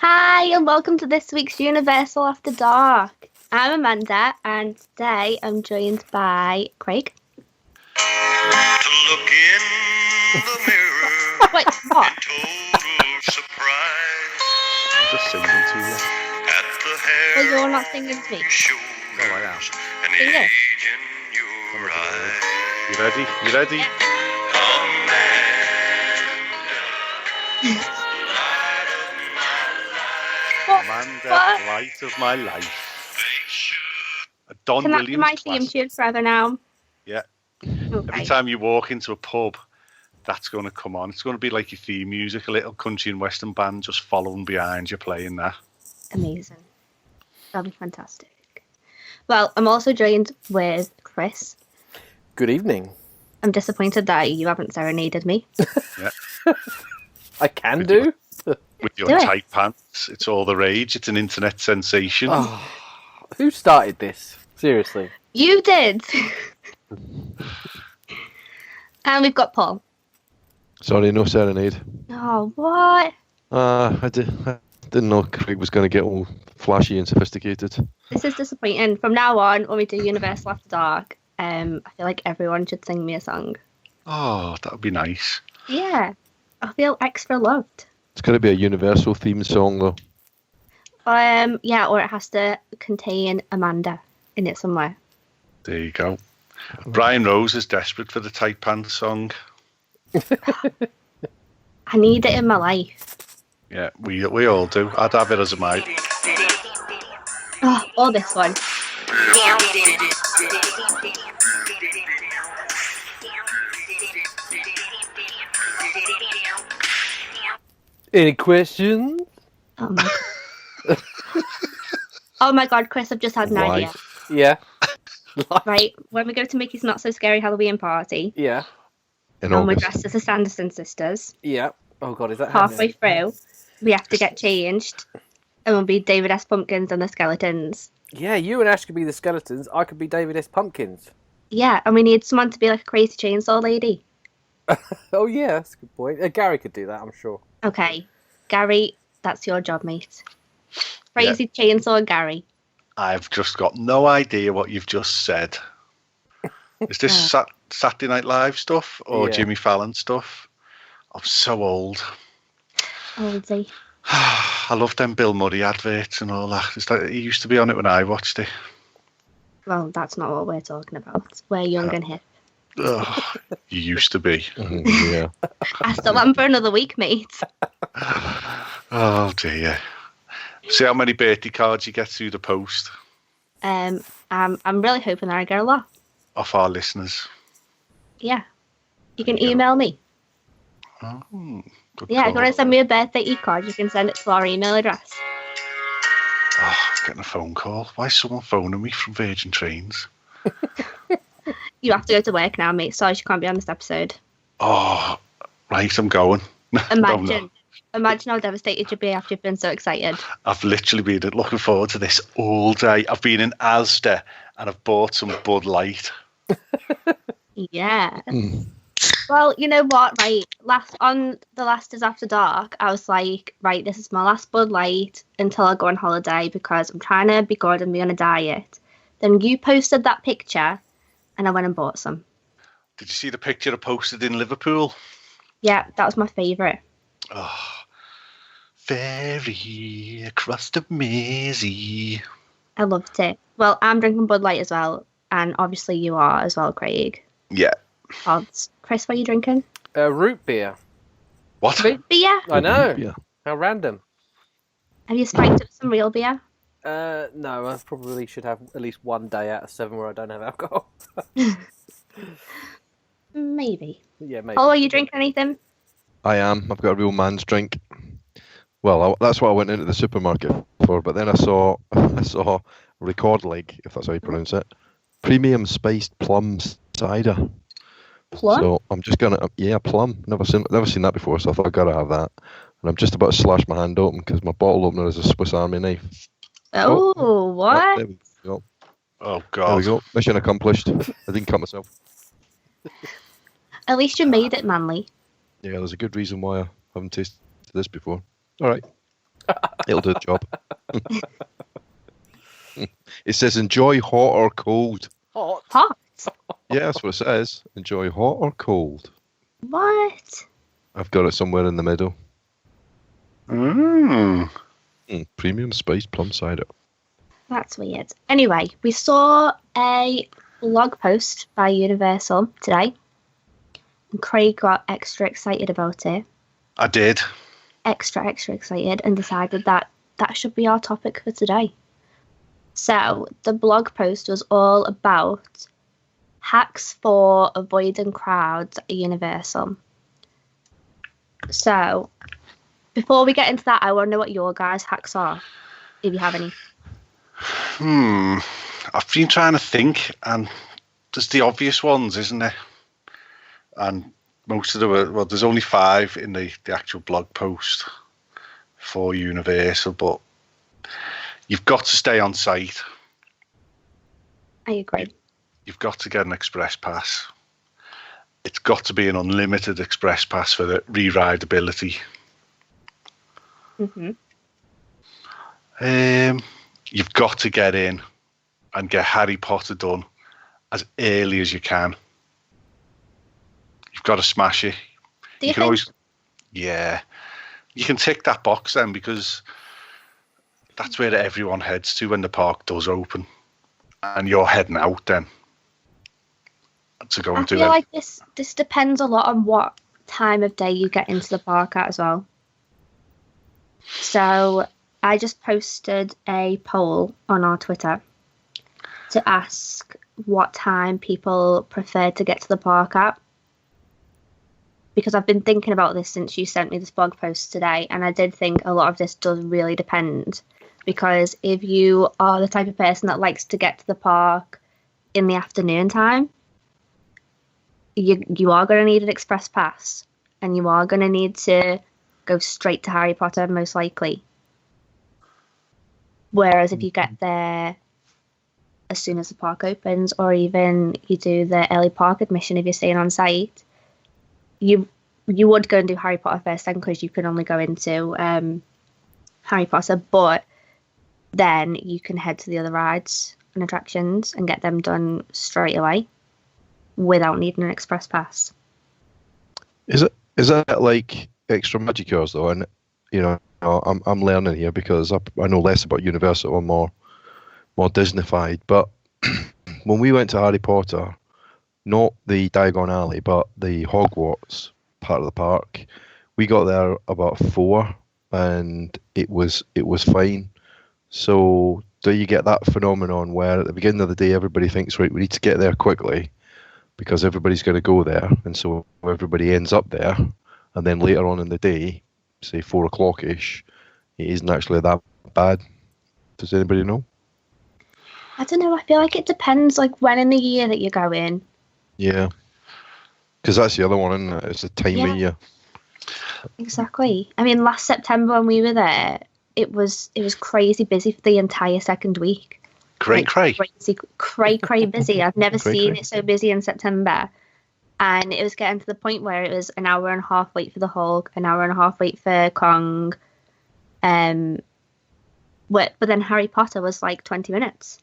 Hi, and welcome to this week's Universal After Dark. I'm Amanda, and today I'm joined by Craig. To look in the mirror Wait, what? in total surprise I'm just singing to you. at the hair Oh, you're not singing to me. on your shoulders Oh, I am. and Sing it. age in your eyes. You ready? You ready? Amanda, What? light of my life. Face Don Can that be Williams. my theme classic. tune forever now? Yeah. Okay. Every time you walk into a pub, that's going to come on. It's going to be like your theme music, a little country and western band just following behind you playing that. Amazing. That'll be fantastic. Well, I'm also joined with Chris. Good evening. I'm disappointed that you haven't serenaded me. I can With do. With your Do it. tight pants, it's all the rage. It's an internet sensation. Oh, who started this? Seriously. You did! And we've got Paul. Sorry, no serenade. Oh, what? I didn't know Craig was going to get all flashy and sophisticated. This is disappointing. From now on, when we do Universal After Dark, I feel like everyone should sing me a song. Oh, that would be nice. Yeah. I feel extra loved. It's got to be a universal theme song, though. Yeah, or it has to contain Amanda in it somewhere. There you go. Brian Rose is desperate for the tight pants song. I need it in my life. Yeah, we all do. I'd have it as a mate. Oh, or this one. Any questions? Oh my god. Oh my god, Chris, I've just had an idea. Life. Yeah. Right, when we go to Mickey's Not So Scary Halloween party, Yeah. In and we're August. dressed as the Sanderson sisters, Yeah. Oh god, is that halfway happening? through, we have to get changed, and we'll be David S. Pumpkins and the Skeletons. Yeah, you and Ash could be the skeletons. I could be David S. Pumpkins. Yeah, and we need someone to be like a crazy chainsaw lady. Oh yeah, that's a good point. Gary could do that, I'm sure. Okay, Gary, that's your job, mate. Crazy chainsaw Gary. I've just got no idea what you've just said. Is this Saturday Night Live stuff or Yeah. Jimmy Fallon stuff? I'm so old. Oldie. I love them Bill Murray adverts and all that. He used to be on it when I watched it. Well, that's not what we're talking about. We're young and hip. Ugh, you used to be. Mhm, yeah. I still am for another week, mate. Oh dear. See how many birthday cards you get through the post I'm really hoping that I get a lot. off our listeners. Yeah. You can email me. Oh, good Yeah, if you call. want to send me a birthday e-card, you can send it to our email address. Oh, I'm getting a phone call. Why is someone phoning me from Virgin Trains? You have to go to work now, mate. Sorry, you can't be on this episode. Oh, right, I'm going. Imagine. No. Imagine how devastated you'd be after you've been so excited. I've literally been looking forward to this all day. I've been in Asda and I've bought some Bud Light. Yeah. Mm. Well, you know what, right? The last is After Dark, I was like, right, this is my last Bud Light until I go on holiday because I'm trying to be good and be on a diet. Then you posted that picture and I went and bought some. Did you see the picture I posted in Liverpool? Yeah, that was my favourite. Oh, ferry across the Mersey. I loved it. Well, I'm drinking Bud Light as well, and obviously you are as well, Craig. Yeah. Odds. Chris, what are you drinking? Root beer. What? Root beer? I know. Yeah. How random. Have you spiked up some real beer? No, I probably should have at least one day out of 7 where I don't have alcohol. Maybe. Yeah, maybe. Paul, are you drinking anything? I am. I've got a real man's drink. Well, that's what I went into the supermarket for, but then I saw Record Leg, if that's how you pronounce it, premium spiced plum cider. Plum? So I'm just gonna, plum. Never seen that before, so I thought I gotta have that. And I'm just about to slash my hand open because my bottle opener is a Swiss Army knife. Oh, what? There we go. Oh, There God. we go. Mission accomplished. I didn't cut myself. At least you made it manly. Yeah, there's a good reason why I haven't tasted this before. All right. It'll do the job. It says enjoy hot or cold. Hot. Hot. Yeah, that's what it says. Enjoy hot or cold. What? I've got it somewhere in the middle. Premium spiced plum cider. That's weird. Anyway, we saw a blog post by Universal today, and Craig got extra excited about it. I did. Extra excited, and decided that that should be our topic for today. So the blog post was all about hacks for avoiding crowds at Universal. So before we get into that, I want to know what your guys' hacks are, if you have any. I've been trying to think, and there's the obvious ones, isn't there? And most of them are, well, there's only 5 in the actual blog post for Universal, but you've got to stay on site. I agree. You've got to get an express pass. It's got to be an unlimited express pass for the re-rideability. Mm-hmm. You've got to get in and get Harry Potter done as early as you can. You've got to smash it. Do you can think? always, yeah, you can tick that box then, because that's where everyone heads to when the park does open, and you're heading out then to go I and do feel it. like this depends a lot on what time of day you get into the park at as well. So I just posted a poll on our Twitter to ask what time people prefer to get to the park at. Because I've been thinking about this since you sent me this blog post today, and I did think a lot of this does really depend. Because if you are the type of person that likes to get to the park in the afternoon time, you are going to need an express pass, and you are going to need to go straight to Harry Potter most likely. Whereas if you get there as soon as the park opens, or even you do the early park admission if you're staying on site, you would go and do Harry Potter first then, because you can only go into Harry Potter, but then you can head to the other rides and attractions and get them done straight away without needing an express pass. Is that like extra magic hours though? And you know, I'm learning here because I know less about Universal and more Disneyfied. But when we went to Harry Potter, not the Diagon Alley, but the Hogwarts part of the park, we got there about 4, and it was fine. So do you get that phenomenon where at the beginning of the day everybody thinks, right, we need to get there quickly because everybody's going to go there, and so everybody ends up there, and then later on in the day, say 4 o'clock-ish, it isn't actually that bad? Does anybody know? I don't know, I feel like it depends like when in the year that you go in. Yeah, because that's the other one, isn't it? It's the time of year. Exactly. I mean, last September when we were there, it was crazy busy for the entire second week. Cray. Cray busy. I've never Cray, seen cray. it so busy in September. And it was getting to the point where it was an hour and a half wait for the Hulk, an hour and a half wait for Kong. But then Harry Potter was like 20 minutes.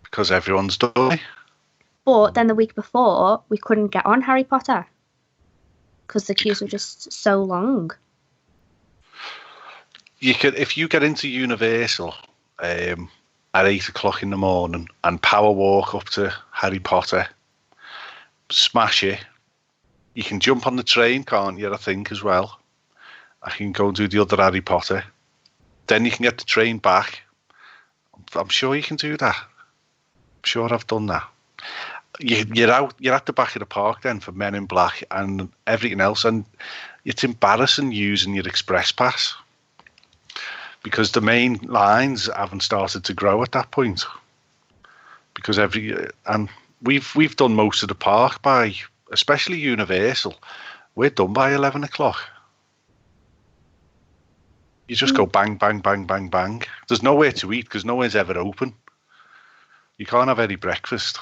Because everyone's done it. But then the week before, we couldn't get on Harry Potter because the queues were just so long. You could, if you get into Universal at 8 o'clock in the morning and power walk up to Harry Potter, smash it. You can jump on the train, can't you? I think as well. I can go and do the other Harry Potter. Then you can get the train back. I'm sure you can do that. I'm sure I've done that. You're at the back of the park then for Men in Black and everything else, and it's embarrassing using your express pass because the main lines haven't started to grow at that point. Because and we've done most of the park by, especially Universal, we're done by 11 o'clock. You just go bang, bang, bang, bang, bang. There's nowhere to eat because nowhere's ever open. You can't have any breakfast.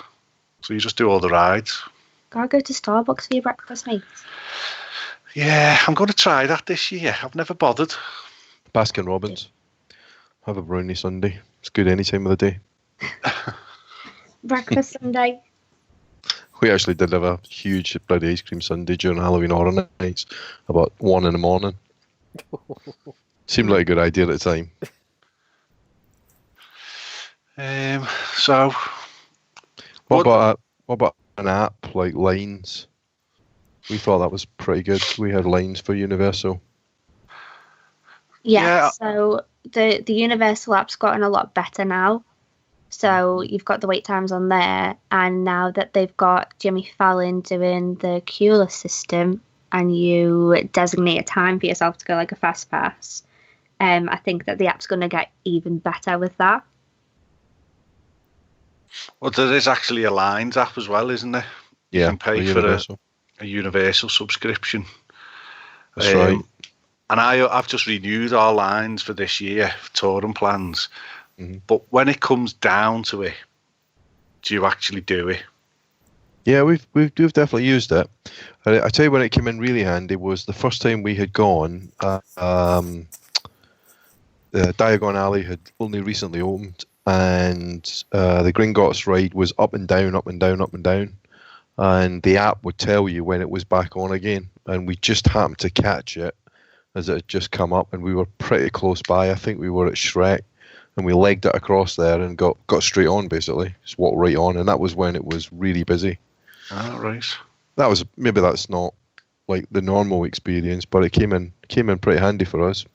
So you just do all the rides. Gotta go to Starbucks for your breakfast, mate. Yeah, I'm going to try that this year. I've never bothered. Baskin Robbins. Have a brownie sundae. It's good any time of the day. Breakfast Sunday. We actually did have a huge bloody ice cream sundae during Halloween Horror Nights, about 1 a.m. Seemed like a good idea at the time. So, What about an app like Lines? We thought that was pretty good. We had Lines for Universal. Yeah, so the Universal app's gotten a lot better now. So you've got the wait times on there, and now that they've got Jimmy Fallon doing the Cula system, and you designate a time for yourself to go like a fast pass, I think that the app's going to get even better with that. well, there is actually a Lines app as well, isn't there? You Yeah, can pay for for Universal. a Universal subscription. That's right. And I've just renewed our Lines for this year, for touring plans. Mhm. But when it comes down to it, do you actually do it? Yeah, we've definitely used it. I tell you when it came in really handy was the first time we had gone. The Diagon Alley had only recently opened, and the Gringotts ride was up and down, up and down, up and down, and the app would tell you when it was back on again. And we just happened to catch it as it had just come up, and we were pretty close by. I think we were at Shrek, and we legged it across there and got straight on basically, just walked right on, and that was when it was really busy. Oh, right. That's not like the normal experience, but it came in pretty handy for us.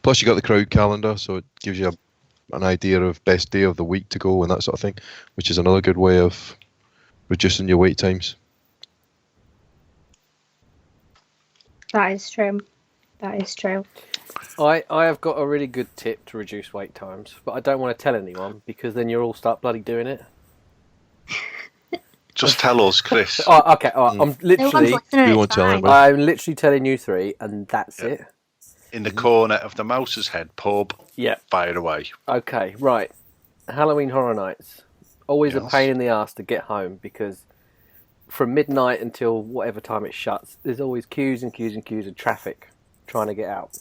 Plus, you got the crowd calendar, so it gives you an idea of best day of the week to go and that sort of thing, which is another good way of reducing your wait times. That is true. That is true. I have got a really good tip to reduce wait times, but I don't want to tell anyone because then you'll all start bloody doing it. Just tell us, Chris. Oh, okay. All right. I'm No one's literally, listening. we It's won't tell fine. anybody. I'm literally telling you three, and that's Yeah. it. In the corner of the Mouse's Head pub, Yeah. fire away. Okay. Right. Halloween Horror Nights. Always a Yes. pain in the ass to get home because from midnight until whatever time it shuts, there's always queues and queues and queues of traffic trying to get out.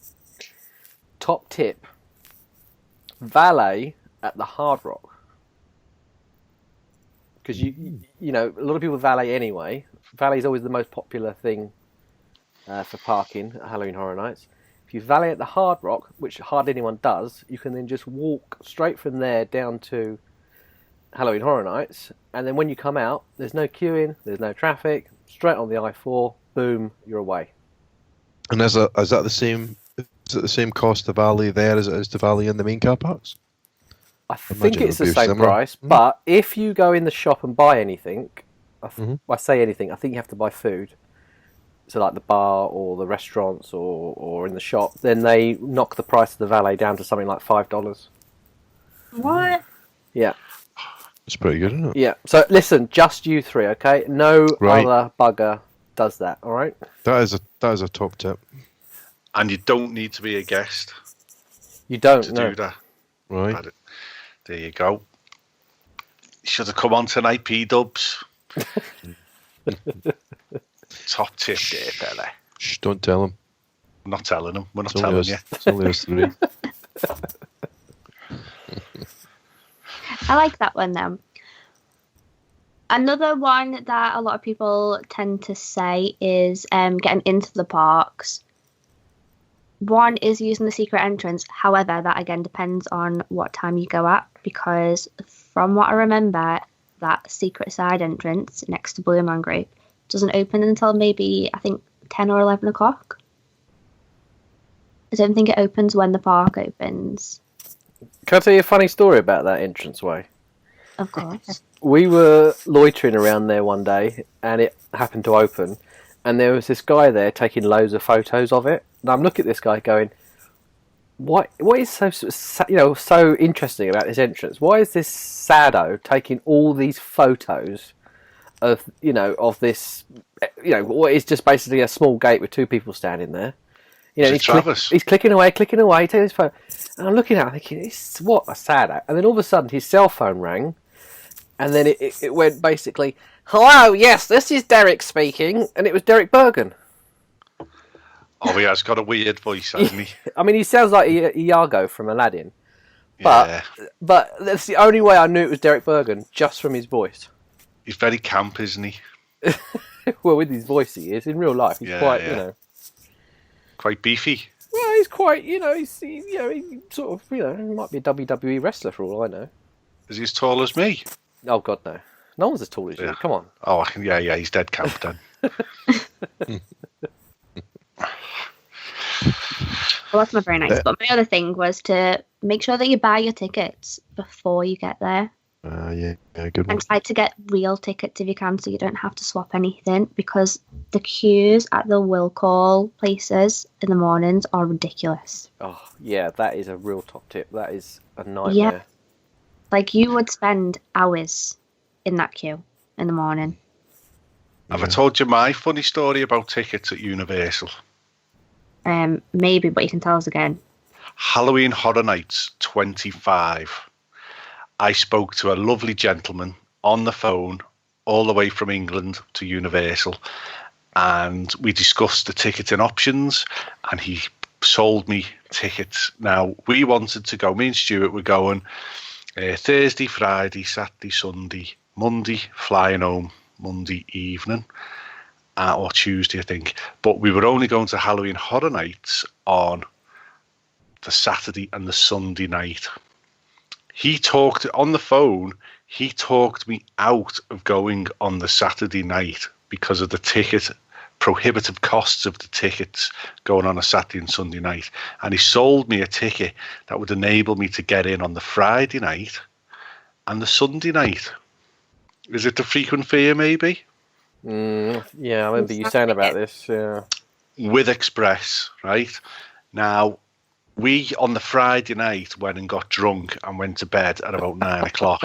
Top tip: valet at the Hard Rock. Because you know, a lot of people valet anyway. Valet is always the most popular thing for parking at Halloween Horror Nights. If you valet at the Hard Rock, which hardly anyone does, you can then just walk straight from there down to Halloween Horror Nights, and then when you come out, there's no queuing, there's no traffic, straight on the I4, boom, you're away. And is that the same? Is it the same cost to valet there as it is to valet in the main car parks? I think imagine it's it would the be same similar. price, but if you go in the shop and buy anything, Mhm. I say anything, I think you have to buy food. So like the bar or the restaurants or in the shop, then they knock the price of the valet down to something like $5. What? Yeah, It's pretty good, isn't it? yeah. So listen, just you three, okay? No Right. other bugger does that, all right? That is a top tip. And you don't need to be a guest You don't to know. do that. Right. But there you go. You should have come on tonight, P-dubs. Top tip there, fella. Shh, don't tell them. I'm not telling them. We're not It's only telling us, you. it's only us three. I like that one though. Another one that a lot of people tend to say is getting into the parks. One is using the secret entrance. However, that again depends on what time you go at, because from what I remember, that secret side entrance next to Blue Man Group doesn't open until maybe, I think, 10 or 11 o'clock. I don't think it opens when the park opens, Can I tell you a funny story about that entranceway? of course. We were loitering around there one day, and it happened to open, and there was this guy there taking loads of photos of it. And I'm looking at this guy going, "What is so interesting about this entrance? Why is this sado taking all these photos of this what is just basically a small gate with two people standing there?" Is it He's Travis? he's clicking away, taking his phone, and I'm looking at it, thinking, "This what a sado!" And then all of a sudden, his cell phone rang. And then it went basically, "Hello, yes, this is Derek speaking," and it was Derek Bergen. Oh, he has got a weird voice, hasn't he? I mean, he sounds like Iago from Aladdin. But Yeah. but that's the only way I knew it was Derek Bergen, just from his voice. He's very camp, isn't he? Well, with his voice, he is. In real life, he's Yeah, quite, yeah. Quite beefy. Well, he's quite, he sort of, he might be a WWE wrestler for all I know. Is he as tall as me? Oh God, no. No one's as tall as you. Yeah. Come on. Oh, yeah, he's dead camp then. Well, that's not very nice. But my other thing was to make sure that you buy your tickets before you get there. Yeah, good one. And try to get real tickets if you can, so you don't have to swap anything, because the queues at the will call places in the mornings are ridiculous. Oh, yeah, that is a real top tip. That is a nightmare. Yeah. Like, you would spend hours in that queue in the morning. Have I told you my funny story about tickets at Universal? Maybe, but you can tell us again. Halloween Horror Nights 25. I spoke to a lovely gentleman on the phone all the way from England to Universal, and we discussed the ticketing options, and he sold me tickets. Now, we wanted to go, me and Stuart were going Thursday, Friday, Saturday, Sunday, Monday, flying home Monday evening, or Tuesday, I think. But we were only going to Halloween Horror Nights on the Saturday and the Sunday night. He talked on the phone. He talked me out of going on the Saturday night because of the prohibitive costs of the tickets going on a Saturday and Sunday night. And he sold me a ticket that would enable me to get in on the Friday night and the Sunday night. Is it the frequent fear, maybe? Yeah, I remember you saying about this. Yeah. With Express, right? Now, we, on the Friday night, went and got drunk and went to bed at about 9 o'clock.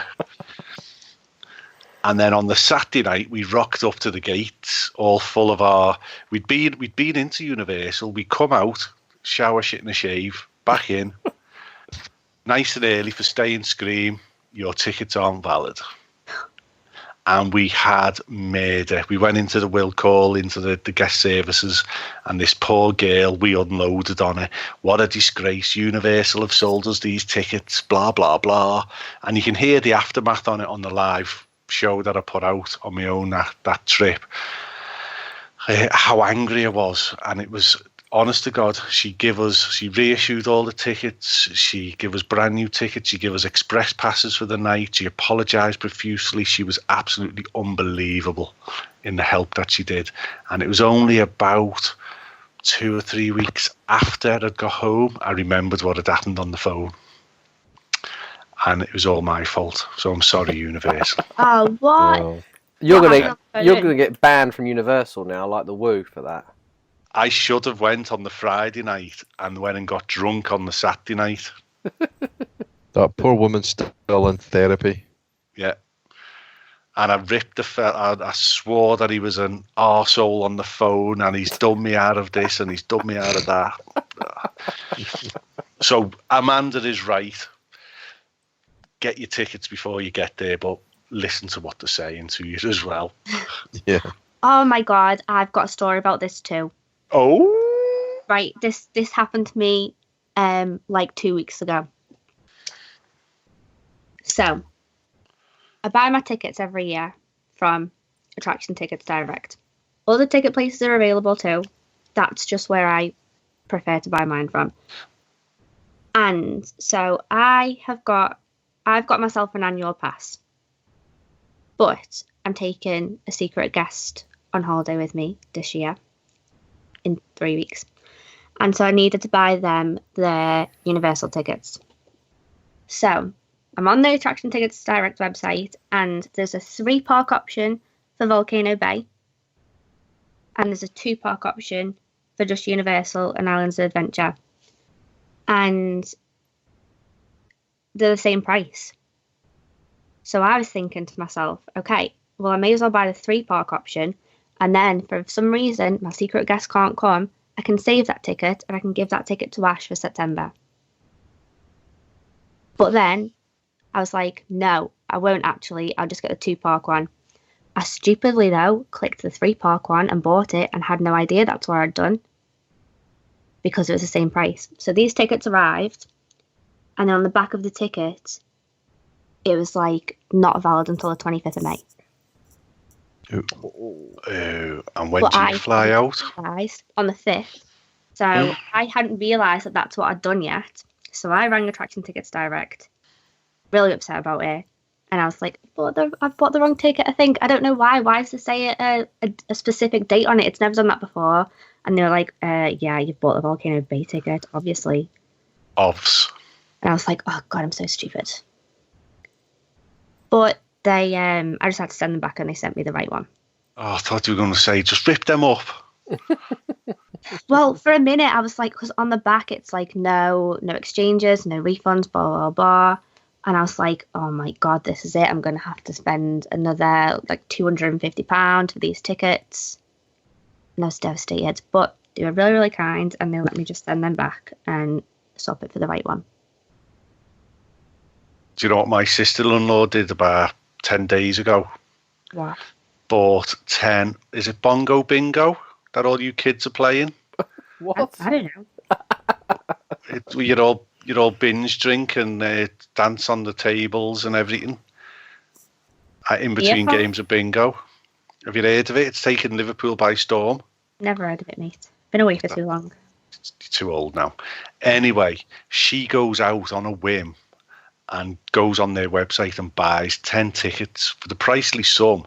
And then on the Saturday night, we rocked up to the gates, all full of our... We'd been into Universal. We'd come out, shower, shit and a shave, back in, nice and early for Stay and Scream. Your tickets aren't valid. And we had murder. We went into the will call, into the guest services, and this poor girl, we unloaded on her. What a disgrace. Universal have sold us these tickets, blah, blah, blah. And you can hear the aftermath on it on the live show that I put out on my own that trip. How angry I was. And it was, honest to God, she reissued all the tickets. She gave us brand new tickets. She gave us express passes for the night. She apologised profusely. She was absolutely unbelievable in the help that she did. And it was only about 2 or 3 weeks after I'd got home, I remembered what had happened on the phone. And it was all my fault. So I'm sorry, Universal. Oh, what? Well, You're What gonna get banned from Universal now, like the Woo, for that. I should have went on the Friday night and went and got drunk on the Saturday night. that poor woman's still in therapy. Yeah. And I ripped the fella. I swore that he was an arsehole on the phone, and he's done me out of this and he's done me out of that. So Amanda is right. Get your tickets before you get there, but listen to what they're saying to you as well. Yeah. Oh my God, I've got a story about this too. Oh. Right, this happened to me like 2 weeks ago. So, I buy my tickets every year from Attraction Tickets Direct. Other ticket places are available too. That's just where I prefer to buy mine from. And so I've got myself an annual pass. But I'm taking a secret guest on holiday with me this year in 3 weeks. And so I needed to buy them their Universal tickets. So I'm on the Attraction Tickets Direct website, and there's a 3-park option for Volcano Bay. And there's a 2-park option for just Universal and Islands of Adventure. And they're the same price. So I was thinking to myself, okay, well, I may as well buy the 3-park option. And then, for some reason, my secret guest can't come, I can save that ticket and I can give that ticket to Ash for September. But then, I was like, no, I won't actually. I'll just get the 2-park one. I stupidly, though, clicked the 3-park one and bought it and had no idea that's what I'd done. because it was the same price. So these tickets arrived, and then on the back of the ticket, it was like not valid until the 25th of May. And when But do you I fly out? realised on the 5th. So I hadn't realised that that's what I'd done yet. So I rang Attraction Tickets Direct, really upset about it. And I was like, I've bought the wrong ticket, I think. I don't know why. Why does it say a specific date on it? It's never done that before. And they were like, yeah, you've bought the Volcano Bay ticket, obviously. Ovs. And I was like, oh, God, I'm so stupid. But they, I just had to send them back and they sent me the right one. Oh, I thought you were going to say, just rip them up. Well, for a minute, I was like, because on the back, it's like, no exchanges, no refunds, blah, blah, blah. And I was like, oh my God, this is it. I'm going to have to spend another like £250 for these tickets. And I was devastated. But they were really, really kind and they let me just send them back and swap it for the right one. Do you know what my sister-in-law did about 10 days ago? What? Bought 10, is it Bongo Bingo that all you kids are playing? What? I don't know. You'd all binge drink and dance on the tables and everything in between games of bingo. Have you heard of it? It's taken Liverpool by storm. Never heard of it, mate. Been away for too long. You're too old now. Anyway, she goes out on a whim and goes on their website and buys 10 tickets for the pricely sum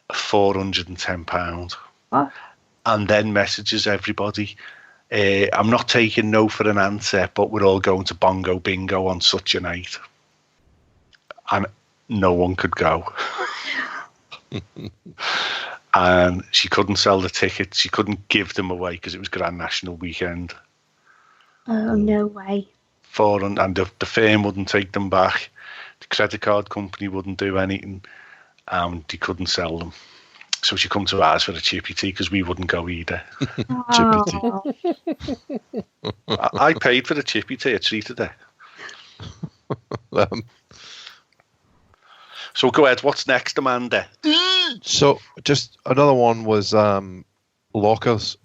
of £410. What? And then messages everybody, I'm not taking no for an answer, but we're all going to Bongo Bingo on such a night. And no one could go. And she couldn't sell the tickets. She couldn't give them away because it was Grand National Weekend. Oh, no way. And the firm wouldn't take them back. The credit card company wouldn't do anything. And they couldn't sell them. So she come to ours for a chippy tea because we wouldn't go either. Oh. I paid for the chippy tea. I treated her. So go ahead. What's next, Amanda? So just another one was lockers.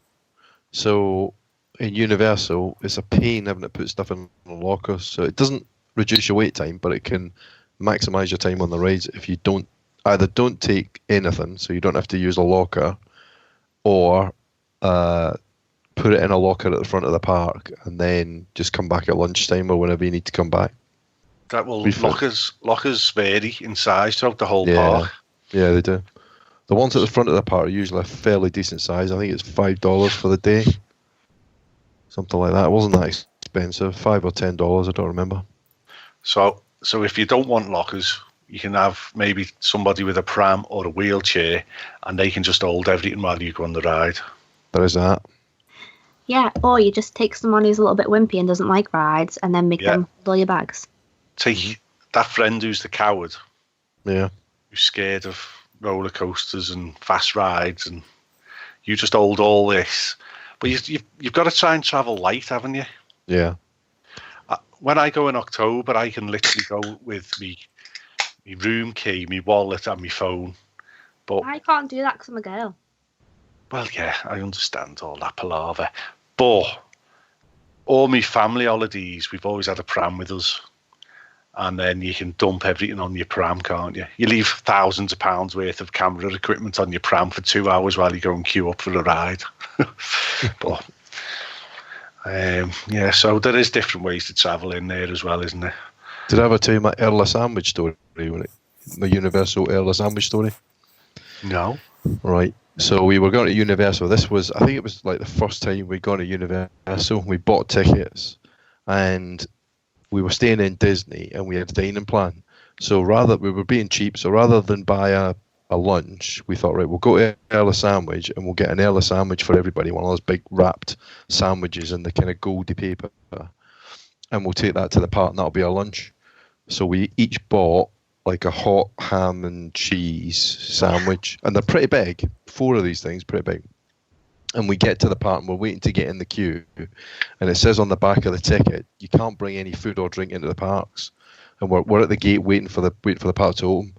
So in Universal, it's a pain having to put stuff in lockers. So it doesn't reduce your wait time, but it can maximise your time on the rides if you don't take anything, so you don't have to use a locker, or put it in a locker at the front of the park and then just come back at lunchtime or whenever you need to come back. Lockers vary in size throughout the whole park. Yeah, they do. The ones at the front of the park are usually a fairly decent size. I think it's $5 for the day. Something like that. It wasn't that expensive. $5 or $10, I don't remember. So if you don't want lockers, you can have maybe somebody with a pram or a wheelchair and they can just hold everything while you go on the ride. There is that. Yeah, or you just take someone who's a little bit wimpy and doesn't like rides and then make them hold all your bags. Take that friend who's the coward. Yeah. Who's scared of roller coasters and fast rides, and you just hold all this. But you've got to try and travel light, haven't you? Yeah. When I go in October, I can literally go with me room key, my wallet and my phone. But I can't do that because I'm a girl. Well, yeah, I understand all that palaver. But all my family holidays, we've always had a pram with us. And then you can dump everything on your pram, can't you? You leave thousands of pounds worth of camera equipment on your pram for 2 hours while you go and queue up for a ride. But yeah, so there is different ways to travel in there as well, isn't there? Did I ever tell you my Earl sandwich story? The Universal Earl sandwich story? No. Right. So we were going to Universal. I think it was like the first time we'd gone to Universal. We bought tickets and we were staying in Disney and we had a dining plan. So we were being cheap. So rather than buy a lunch, we thought, right, we'll go to Earl sandwich and we'll get an Earl sandwich for everybody, one of those big wrapped sandwiches in the kind of goldy paper. And we'll take that to the park and that'll be our lunch. So we each bought like a hot ham and cheese sandwich. And they're pretty big. 4 of these things, pretty big. And we get to the park and we're waiting to get in the queue. And it says on the back of the ticket, you can't bring any food or drink into the parks. And we're at the gate waiting for the park to open.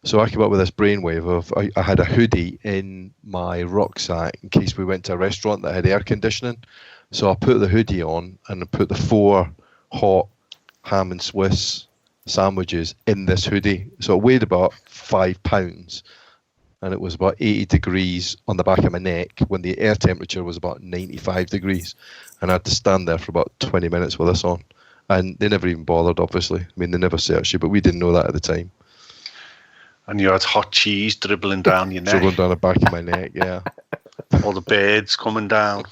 So I came up with this brainwave of I had a hoodie in my rucksack in case we went to a restaurant that had air conditioning. So I put the hoodie on and I put the 4 hot ham and Swiss sandwiches in this hoodie. So it weighed about 5 pounds, and it was about 80 degrees on the back of my neck when the air temperature was about 95 degrees. And I had to stand there for about 20 minutes with this on. And they never even bothered, obviously. I mean, they never searched you, but we didn't know that at the time. And you had hot cheese dribbling down your neck. Dribbling down the back of my neck, yeah. All the birds coming down.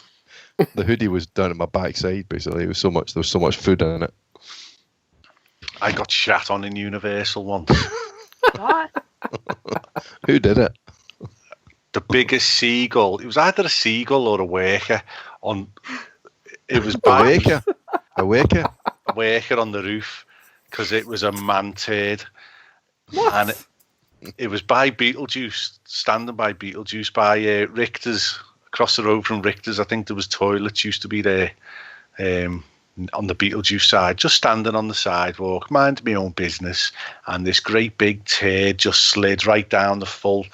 The hoodie was down at my backside, basically. There was so much food in it. I got shat on in Universal once. What? Who did it? The biggest seagull. It was either a seagull or a worker on. It was A by waker. A waker. a worker on the roof because it was a man turd. And it was by Beetlejuice, standing by Beetlejuice, by Richter's, across the road from Richter's. I think there was toilets used to be there on the Beetlejuice side, just standing on the sidewalk, minding my own business, and this great big turd just slid right down the full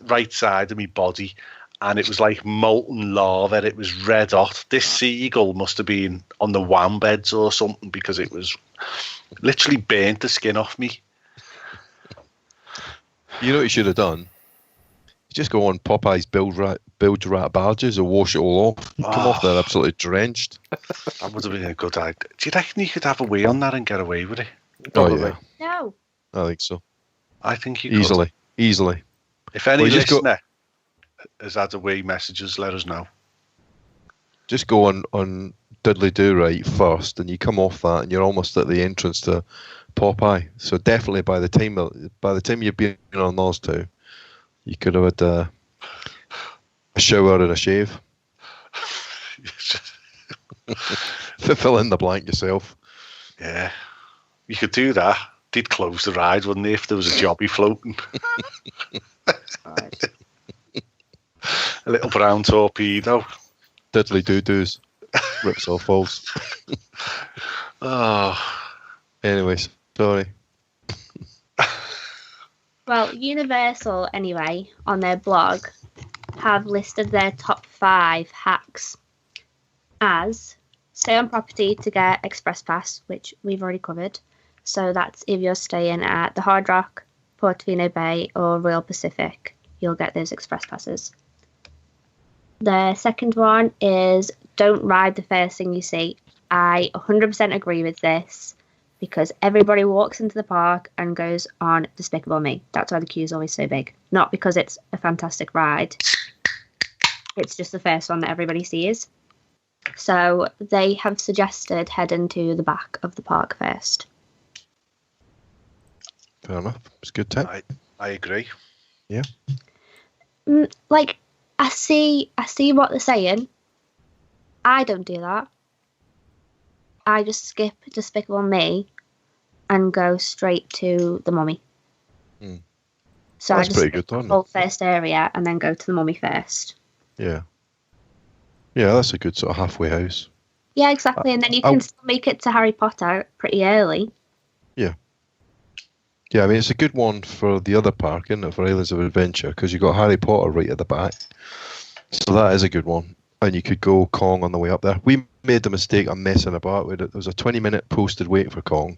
right side of my body, and it was like molten lava. It was red hot. This seagull must have been on the wham beds or something, because it was literally burnt the skin off me. You know what you should have done? You just go on Popeye's bilge rat barges and wash it all off. You come off there absolutely drenched. That would have been a good idea. Do you reckon you could have a wee on that and get away with it? Oh, yeah. No. I think so. I think you could. Easily. If any Well, you just go- listener has had a wee messages, let us know. Just go on Dudley Do Right first, and you come off that, and you're almost at the entrance to Popeye. So definitely by the time you've been on those two, you could have had a shower and a shave. Fill in the blank yourself. Yeah, you could do that. They'd close the ride, wouldn't they, if there was a jobby floating? A little brown torpedo. Diddly doo-doos. Rips off balls. Oh, Anyways, sorry. Well, Universal, anyway, on their blog, have listed their top 5 hacks as stay on property to get Express Pass, which we've already covered. So that's if you're staying at the Hard Rock, Portofino Bay, or Royal Pacific, you'll get those Express Passes. The second one is don't ride the first thing you see. I 100% agree with this, because everybody walks into the park and goes on Despicable Me. That's why the queue is always so big. Not because it's a fantastic ride. It's just the first one that everybody sees. So they have suggested heading to the back of the park first. Fair enough. It's a good tip. I agree. Yeah. Like, I see what they're saying. I don't do that. I just skip Despicable Me and go straight to the Mummy. So That's I just pretty good, skip the isn't it? whole first area and then go to the Mummy first. Yeah. Yeah, that's a good sort of halfway house. Yeah, exactly. And then you can still make it to Harry Potter pretty early. Yeah, I mean, it's a good one for the other park, isn't it, for Islands of Adventure, because you've got Harry Potter right at the back. So that is a good one. And you could go Kong on the way up there. We made the mistake of messing about with it. There was a 20-minute posted wait for Kong,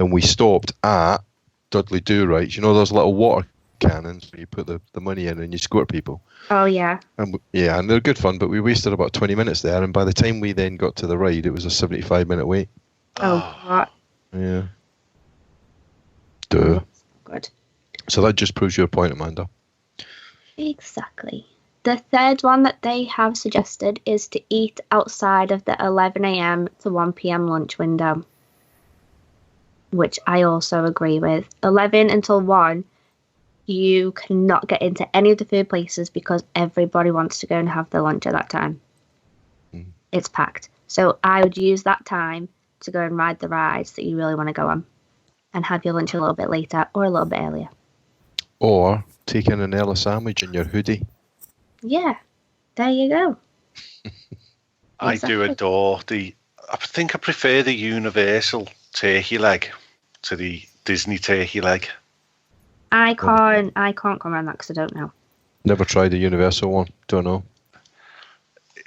and we stopped at Dudley Do Right. You know those little water cannons where you put the money in and you squirt people? Oh, yeah. And and they're good fun, but we wasted about 20 minutes there, and by the time we then got to the ride, it was a 75-minute wait. Oh, what? Yeah. Duh. Good. So that just proves your point, Amanda. Exactly. The third one that they have suggested is to eat outside of the 11 a.m. to 1 p.m. lunch window, which I also agree with. 11 until 1, you cannot get into any of the food places because everybody wants to go and have their lunch at that time. It's packed. So I would use that time to go and ride the rides that you really want to go on and have your lunch a little bit later or a little bit earlier. Or take in an early sandwich in your hoodie. Yeah, there you go. I do adore I think I prefer the Universal turkey leg to the Disney turkey leg. I can't comment on that because I don't know. Never tried the Universal one. Don't know.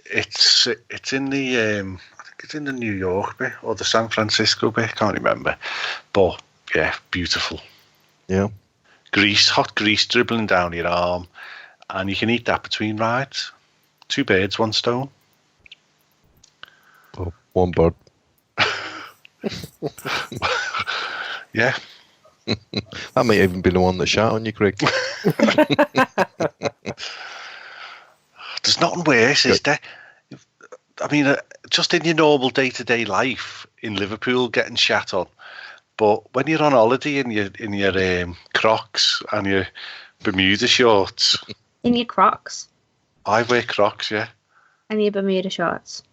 It's in the I think it's in the New York bit or the San Francisco bit. Can't remember, but yeah, beautiful. Yeah. Hot grease dribbling down your arm, and you can eat that between rides. 2 birds, 1 stone. Oh, one bird. Yeah. That might even be the one that shot on you, Craig. There's nothing worse, is there? I mean, just in your normal day-to-day life in Liverpool, getting shat on. But when you're on holiday in your Crocs and your Bermuda shorts, In your Crocs I wear Crocs, yeah. and your Bermuda shorts.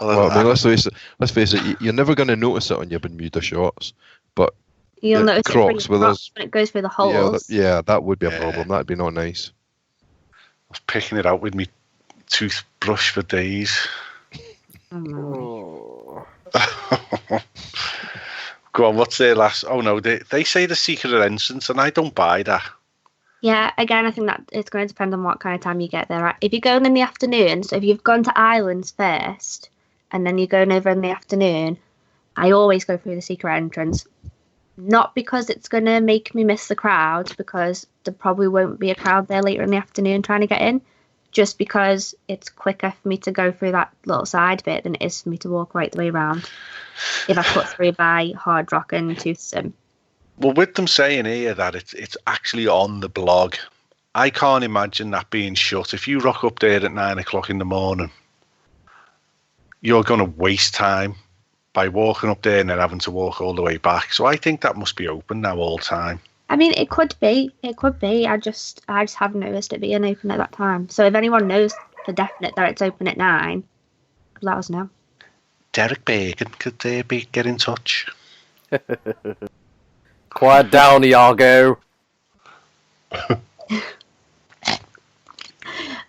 Well, I mean, let's face it. You're never going to notice it on your Bermuda shorts, but You'll Yeah, notice Crocs it with when us. it goes through the yeah, holes. that would be a Yeah. problem. That'd be not nice. I was picking it out with me toothbrush for days. Oh. Go on, what's their last? Oh no, they say the secret entrance, and I don't buy that. Yeah, again, I think that it's going to depend on what kind of time you get there. Right? If you're going in the afternoon, so if you've gone to Islands first, and then you're going over in the afternoon, I always go through the secret entrance. Not because it's going to make me miss the crowd, because there probably won't be a crowd there later in the afternoon trying to get in, just because it's quicker for me to go through that little side bit than it is for me to walk right the way around if I put through by Hard Rock and Toothsome. Well, with them saying here that it's actually on the blog, I can't imagine that being shut. If you rock up there at 9 o'clock in the morning, you're going to waste time by walking up there and then having to walk all the way back. So I think that must be open now all the time. I mean, it could be. It could be. I just haven't noticed it being open at that time. So if anyone knows for definite that it's open at 9, let us know. Derek Bacon, could they get in touch? Quiet down, Iago.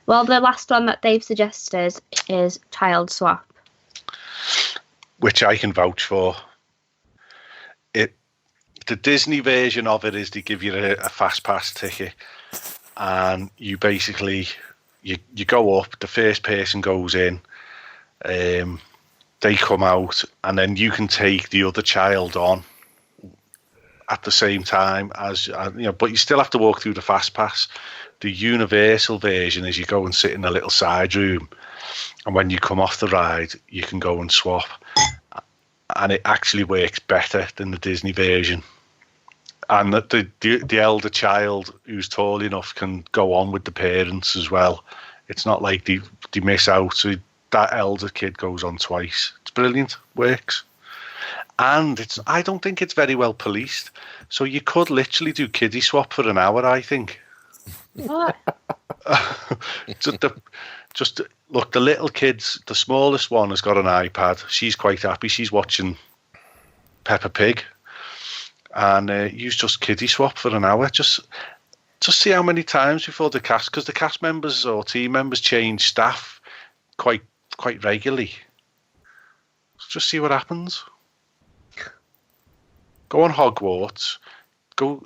Well, the last one that they've suggested is Child Swap. Which I can vouch for. The Disney version of it is they give you a fast pass ticket, and you basically you go up. The first person goes in, they come out, and then you can take the other child on at the same time as but you still have to walk through the fast pass. The universal version is you go and sit in a little side room, and when you come off the ride, you can go and swap. And it actually works better than the Disney version. And the elder child who's tall enough can go on with the parents as well. It's not like they miss out. So that elder kid goes on twice. It's brilliant. Works. And I don't think it's very well policed. So you could literally do kiddie swap for an hour, I think. What? Just look, the little kids, the smallest one has got an iPad. She's quite happy. She's watching Peppa Pig. And use just kiddie swap for an hour. Just see how many times before the cast, because the cast members or team members change staff quite regularly. Just see what happens. Go on Hogwarts.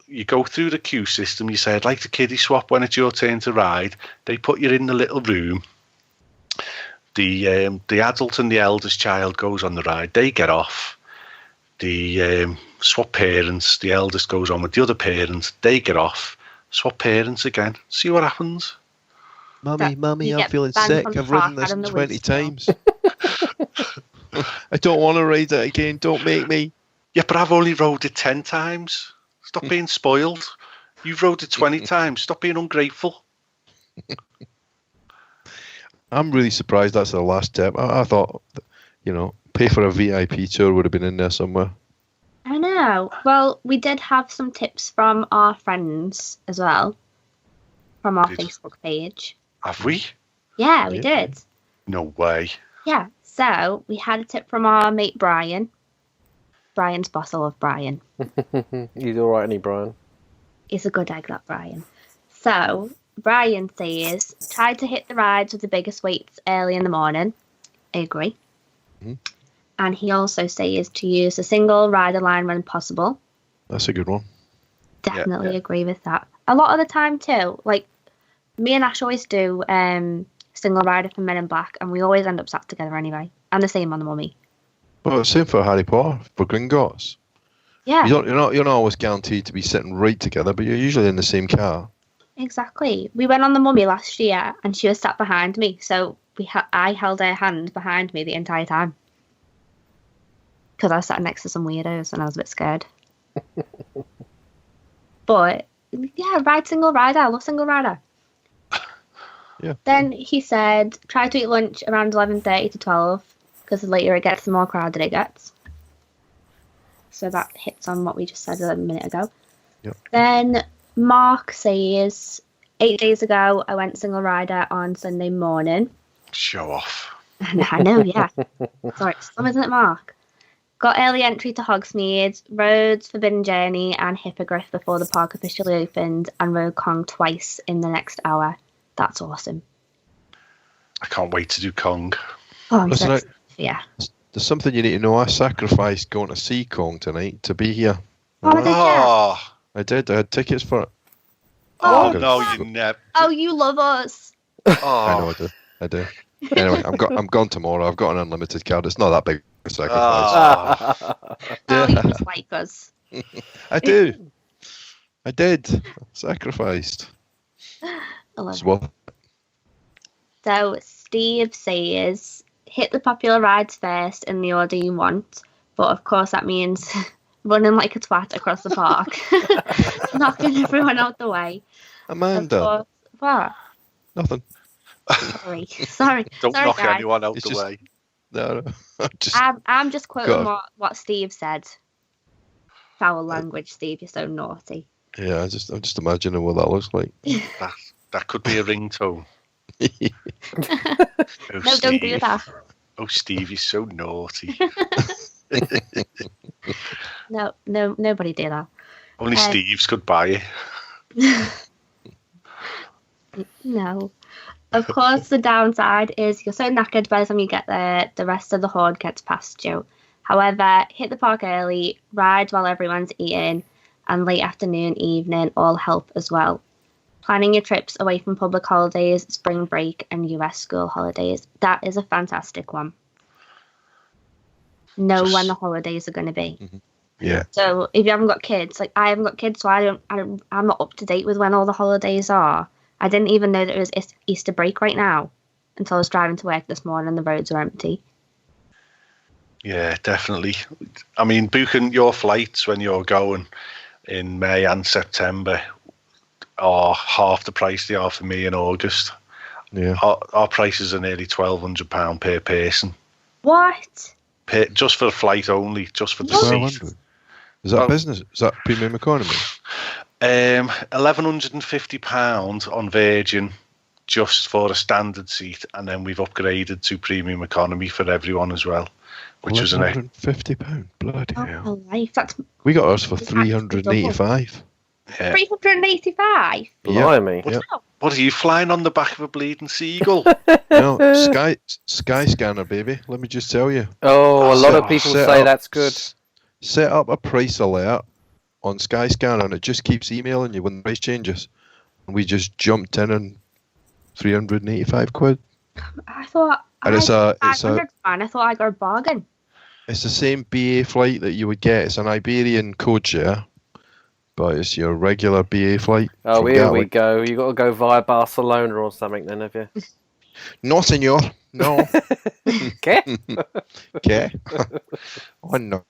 You go through the queue system. You say, I'd like to kiddie swap when it's your turn to ride. They put you in the little room. The adult and the eldest child goes on the ride. They get off. The swap parents. The eldest goes on with the other parents. They get off. Swap parents again. See what happens. Mummy, you I'm get feeling banned sick. from the I've ridden park this and the 20 woods. times. I don't want to ride it again. Don't make me. Yeah, but I've only rode it 10 times. Stop being spoiled. You've rode it 20 times. Stop being ungrateful. I'm really surprised that's the last tip. I thought, pay for a VIP tour would have been in there somewhere. I know. Well, we did have some tips from our friends as well, from our Did- Facebook page. Have we? Yeah, we Yeah. did. No way. Yeah. So we had a tip from our mate Brian. Brian's boss. I love Brian. He's all right, ain't he, Brian? He's a good egg, that Brian. So Brian says, try to hit the rides with the biggest weights early in the morning. I agree. Mhm. And he also says to use a single rider line when possible. That's a good one. Definitely agree with that. A lot of the time too, like me and Ash always do single rider for Men in Black, and we always end up sat together anyway. And the same on the Mummy. Well, same for Harry Potter, for Gringotts. Yeah, You're not always guaranteed to be sitting right together, but you're usually in the same car. exactly. We went on the Mummy last year, and she was sat behind me, so I held her hand behind me the entire time. Because I was sat next to some weirdos, and I was a bit scared. But, yeah, ride single rider. I love single rider. Yeah. Then he said, try to eat lunch around 11:30 to 12, because the later it gets, the more crowded it gets. So that hits on what we just said a minute ago. Yep. Then Mark says, 8 days ago, I went single rider on Sunday morning. Show off. I know, yeah. Sorry, it's some, isn't it, Mark? Got early entry to Hogsmeade, rode Forbidden Journey and Hippogriff before the park officially opened, and rode Kong twice in the next hour. That's awesome. I can't wait to do Kong. Oh, I'm Listen, so excited. Yeah. There's something you need to know. I sacrificed going to see Kong tonight to be here. Oh, did ya? Oh, I did. I had tickets for it. oh Oh, no, you never. Oh, you love us. I know Oh, I do. Anyway, I'm gone tomorrow. I've got an unlimited card. It's not that big a sacrifice. oh. Oh, Yeah. you just like us. I do. I did. Sacrificed. I love It's it. worth it. So Steve says, hit the popular rides first in the order you want, but of course that means running like a twat across the park, knocking everyone out the way. Of Amanda. course, what? Nothing. Sorry, Don't sorry, knock guys. anyone out It's the just- way. No. Just I'm just quoting God. what Steve said. Foul language, Steve. You're so naughty. yeah. I'm just imagining what that looks like. That could be a ringtone. Oh, No, don't do Steve. that. Oh, Steve, you're so naughty. No, nobody do that. Only Steve's could buy it. No. Of course, the downside is you're so knackered by the time you get there, the rest of the horde gets past you. However, hit the park early, ride while everyone's eating, and late afternoon, evening all help as well. Planning your trips away from public holidays, spring break, and US school holidays. That is a fantastic one. Know Just- when the holidays are going to be. Yeah. So if you haven't got kids, like I haven't got kids, so I'm not up to date with when all the holidays are. I didn't even know that it was Easter break right now until I was driving to work this morning and the roads were empty. Yeah, definitely. I mean, booking your flights when you're going in May and September are half the price they are for me in August. Yeah. Our prices are nearly £1,200 per person. What? Just for the flight only, just for the What? seat. 1200. Is that Well- business? Is that premium economy? £1,150 on Virgin just for a standard seat, and then we've upgraded to premium economy for everyone as well, which was an £150. Bloody Oh, hell. my life. That's We got ours for It's actually 385. yeah. 385. Blimey. Yeah. What are you flying on the back of a bleeding seagull? No, Sky Scanner, baby. Let me just tell you. Oh, a lot of Set- people set say up- that's good. Set up a price alert on Sky Scanner, and it just keeps emailing you when the price changes. And we just jumped in and 385 quid. I thought And it's a- it's a- 500 man. I thought I got a bargain. It's the same BA flight that you would get. It's an Iberian code share, but it's your regular BA flight. Oh, from here we Gatwick. go. You got to go via Barcelona or something, then, have you? No, senor. No. Okay. Okay. Oh, no.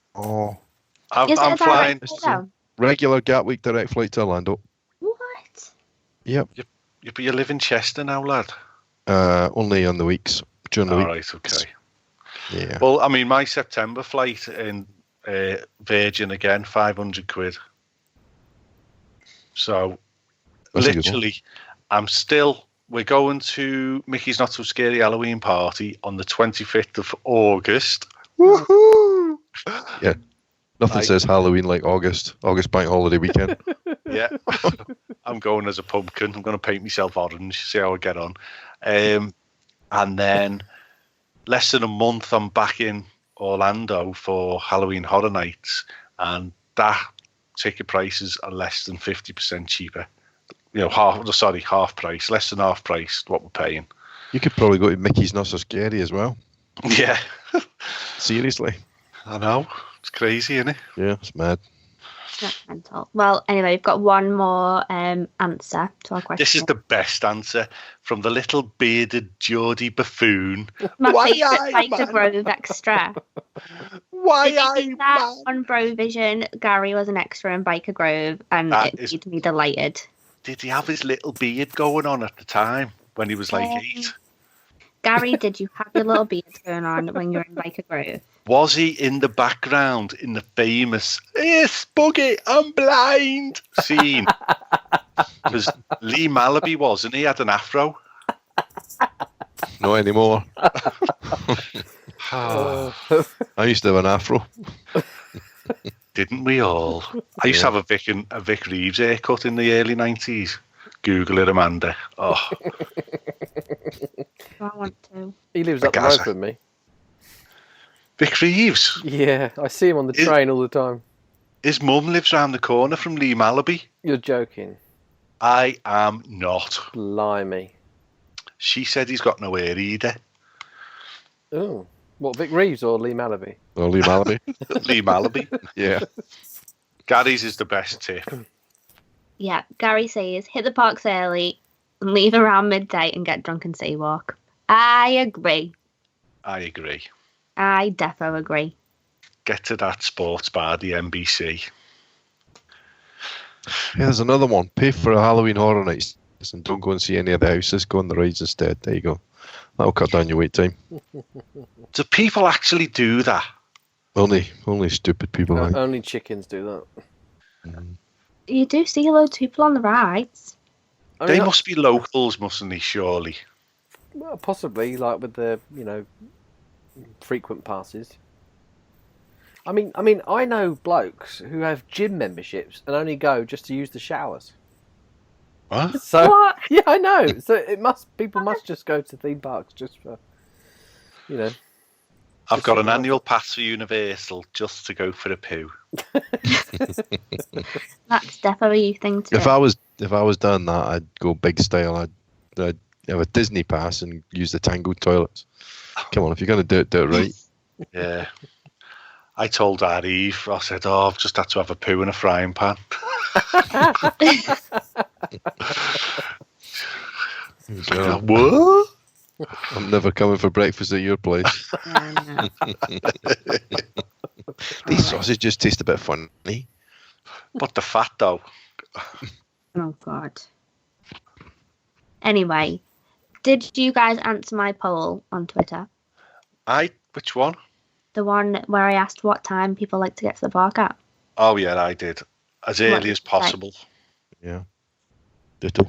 I'm Is it a flying. direct flight down? Regular Gatwick direct flight to Orlando. What? Yep. But you live in Chester now, lad. Only on the weeks. During the All week. right, okay. Yeah. Well, I mean, my September flight in Virgin again, 500 quid. So, That's a good one. literally, we're going to Mickey's Not So Scary Halloween party on the 25th of August. Woohoo! Yeah. Nothing Right. says Halloween like August bank holiday weekend. Yeah. I'm going as a pumpkin. I'm going to paint myself orange, see how I get on. And then less than a month, I'm back in Orlando for Halloween Horror Nights, and that ticket prices are less than 50% cheaper. You know, half price, less than half price what we're paying. You could probably go to Mickey's Not So Scary as well. Yeah, Seriously. I know. It's crazy, isn't it? Yeah, it's mad. That's mental. Well, anyway, we've got one more answer to our question. This is the best answer from the little bearded Geordie buffoon. My Why favourite I, Biker man? Grove extra. Why Did you I, see that man? on Brovision? Gary was an extra in Biker Grove, and That it is- made me delighted. Did he have his little beard going on at the time when he was like 8? Gary, did you have your little beard going on when you were in Biker Grove? Was he in the background in the famous Spuggy, I'm blind scene? Because Lee Malaby wasn't he? Had an afro. Not anymore. Ah, I used to have an afro. didn't we all? I used to have a Vic Reeves haircut in the early 90s. Google it, Amanda. Oh, I want to. He lives up the Gaza. road from me. Vic Reeves. Yeah, I see him on the Is- train all the time. His mum lives round the corner from Lee Malaby. You're joking. I am not. Blimey. She said he's got no hair either. Oh. What, Vic Reeves or Lee Malaby? Or Lee Malaby. Lee Malaby. Yeah. Gary's is the best tip. Yeah, Gary says, hit the parks early and leave around midday and get drunk and sea walk. I agree. I agree. I defo agree. Get to that sports bar, the NBC. Yeah, there's another one. Pay for a Halloween Horror Nights and don't go and see any of the houses. Go on the rides instead. There you go. That'll cut down your wait time. Do people actually do that? Only stupid people. I think. Only chickens do that. You do see loads of people on the rides. I They mean, must be locals, mustn't they, surely? well, possibly, like with the, frequent passes. I mean, I know blokes who have gym memberships and only go just to use the showers. What? So What? yeah, I know. So people must just go to theme parks just for, I've got an Just- annual pass for Universal just to go for a poo. That's definitely a you thing to If do. I was doing that, I'd go big style. I'd have a Disney pass and use the Tangled toilets. Come on, if you're gonna do it right. Yeah. I told our Eve, I said, I've just had to have a poo in a frying pan. Yeah. What? I'm never coming for breakfast at your place. These sausages taste a bit funny. But the fat, though. Oh, God. Anyway, did you guys answer my poll on Twitter? Which one? The one where I asked what time people like to get to the park at? Oh, yeah, I did. As early Right, as possible. Yeah. Ditto.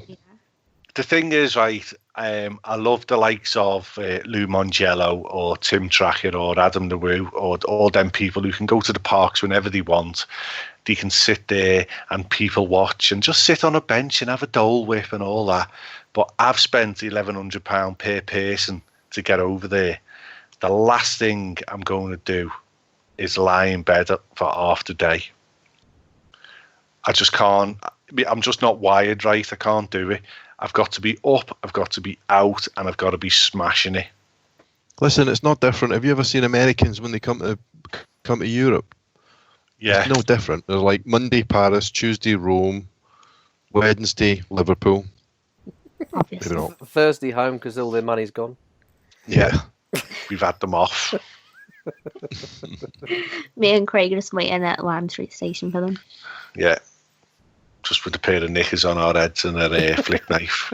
The thing is, right, I love the likes of Lou Mongello or Tim Trackett or Adam the Woo or all them people who can go to the parks whenever they want. They can sit there and people watch and just sit on a bench and have a Dole Whip and all that. But I've spent £1,100 per person to get over there. The last thing I'm going to do is lie in bed for half the day. I just can't. I'm just not wired right. I can't do it. I've got to be up, I've got to be out, and I've got to be smashing it. Listen, it's not different. Have you ever seen Americans when they come to Europe? Yeah. It's no different. They're like Monday Paris, Tuesday Rome, Wednesday Liverpool. Obviously. Maybe not. Thursday home because all their money's gone. Yeah. We've had them off. Me and Craig are just waiting at Lime Street Station for them. Yeah. Just with a pair of knickers on our heads and a flick knife.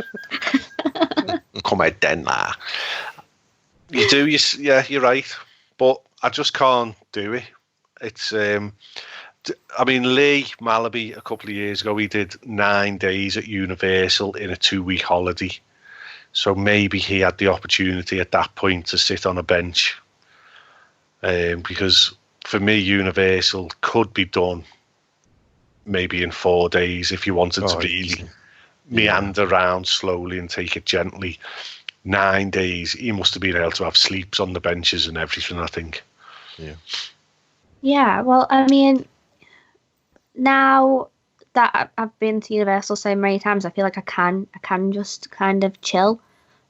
Come out then, nah. You do, yeah, you're right. But I just can't do it. It's, I mean, Lee Malaby, a couple of years ago, he did 9 days at Universal in a 2-week holiday. So maybe he had the opportunity at that point to sit on a bench. Because for me, Universal could be done maybe in 4 days if you wanted to really meander around slowly and take it gently. 9 days, he must have been able to have sleeps on the benches and everything, I think. Yeah, well, I mean, now that I've been to Universal so many times, I feel like I can just kind of chill.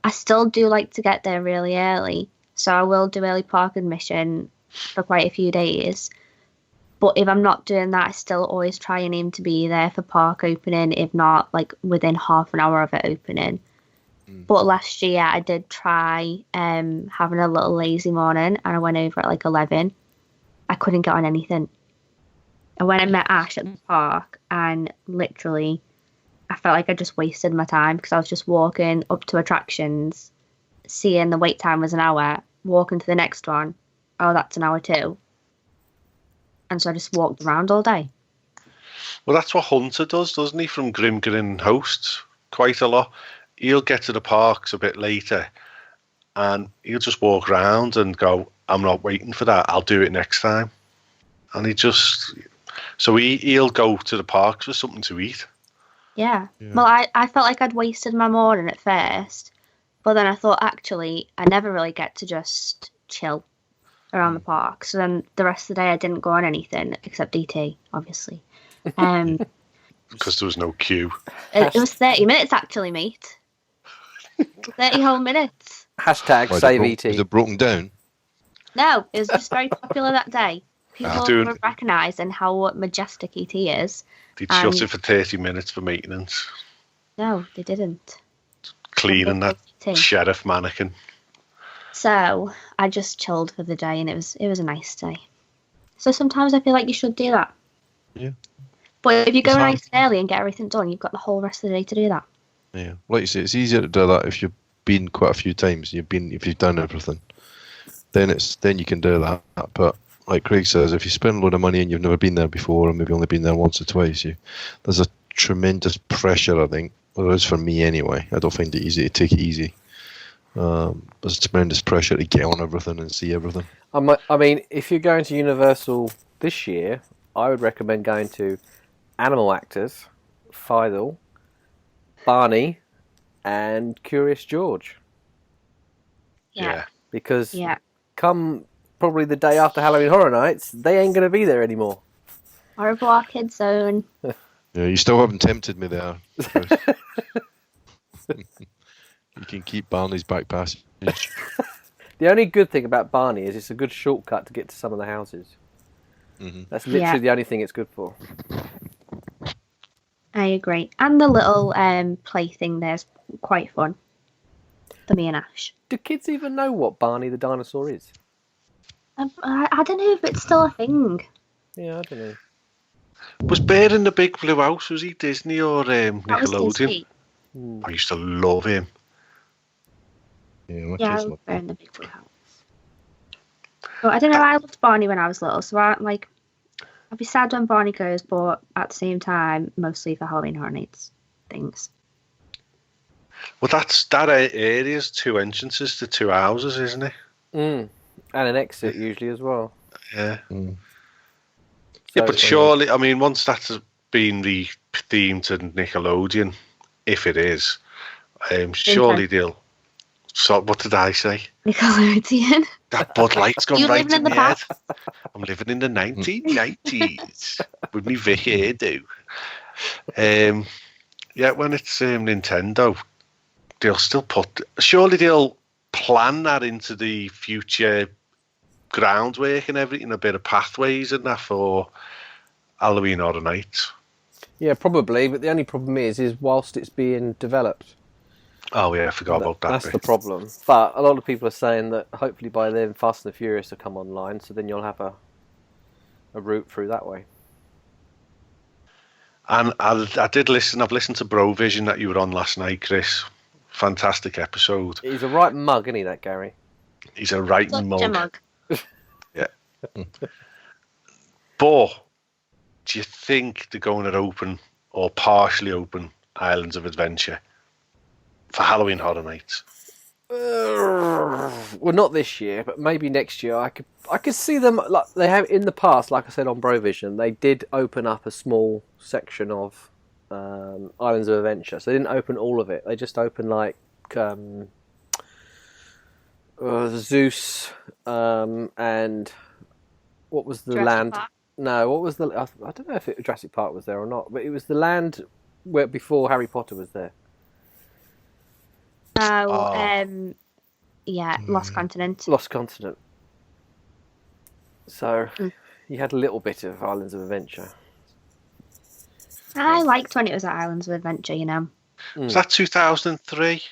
I still do like to get there really early, so I will do early park admission for quite a few days. But if I'm not doing that, I still always try and aim to be there for park opening, if not like within half an hour of it opening. But last year I did try having a little lazy morning, and I went over at like 11. I couldn't get on anything. And when I met Ash at the park, and literally I felt like I just wasted my time because I was just walking up to attractions, seeing the wait time was an hour, walking to the next one, oh, that's an hour too. And so I just walked around all day. Well, that's what Hunter does, doesn't he, from Grimgrin Hosts quite a lot. He'll get to the parks a bit later and he'll just walk around and go, I'm not waiting for that, I'll do it next time. And he'll go to the parks for something to eat. Yeah. Well, I felt like I'd wasted my morning at first, but then I thought, actually, I never really get to just chill around the park. So then the rest of the day I didn't go on anything except DT, obviously. Because there was no queue. It was 30 minutes, actually, mate. 30 whole minutes. Hashtag Why, save Is ET. it broken down? No, it was just very popular that day. People Dude. were recognising how majestic ET is. They'd shut it for 30 minutes for maintenance. No, they didn't. Cleaning that ET. sheriff mannequin. So I just chilled for the day, and it was a nice day. So sometimes I feel like you should do that. Yeah. But if you go It's nice and early and get everything done, you've got the whole rest of the day to do that. Yeah. Like you say, it's easier to do that if you've been quite a few times. If you've done everything, then you can do that. But like Craig says, if you spend a load of money and you've never been there before, or maybe only been there once or twice, there's a tremendous pressure. I think, well, there is for me anyway. I don't find it easy to take it easy. There's tremendous pressure to get on everything and see everything. I mean, if you're going to Universal this year, I would recommend going to Animal Actors, Fidel, Barney, and Curious George. Yeah. Because Yeah. come probably the day after Halloween Horror Nights, they ain't going to be there anymore. Horrible Arcade Zone. Yeah, you still haven't tempted me there. Chris. You can keep Barney's back passage. The only good thing about Barney is it's a good shortcut to get to some of the houses. Mm-hmm. That's literally the only thing it's good for. I agree. And the little play thing there's quite fun for me and Ash. Do kids even know what Barney the dinosaur is? I don't know if it's still a thing. Yeah, I don't know. Was Bear in the Big Blue House, was he Disney or That was Nickelodeon? Disney. I used to love him. Yeah, my Yeah, I kids was love Bear in the Big Blue House. But I don't know, I loved Barney when I was little, so I'd be sad when Barney goes, but at the same time, mostly for Halloween Horror Nights things. Well, that area's 2 entrances to 2 houses, isn't it? And an exit usually as well. Yeah. Mm. Yeah, So- but surely, I mean, once that's been the theme to Nickelodeon, if it is, surely they'll. So, what did I say? Nickelodeon. That Bud Light's gone You right living in in the the head. past? I'm living in the 1990s with me Vic hairdo. Yeah, when it's Nintendo, they'll still surely they'll plan that into the future groundwork and everything, a bit of pathways and that for Halloween Horror Nights. Yeah, probably. But the only problem is whilst it's being developed. Oh yeah, I forgot about that. That's bit. the problem. But a lot of people are saying that hopefully by then Fast and the Furious will come online, so then you'll have a route through that way. And I did listen. I've listened to Brovision that you were on last night, Chris. Fantastic episode. He's a right mug, isn't he, that Gary? He's a right Such a mug. mug. But do you think they're going to open or partially open Islands of Adventure for Halloween Horror Nights? Well, not this year, but maybe next year. I could see them like they have in the past. Like I said on Brovision, they did open up a small section of Islands of Adventure. So they didn't open all of it. They just opened like Zeus and what was the Jurassic land? Park. No, what was the? I don't know if Jurassic Park was there or not, but it was the land where before Harry Potter was there. Lost Continent. Lost Continent. So Mm. you had a little bit of Islands of Adventure. I liked when it was at Islands of Adventure, you know. Was that 2003?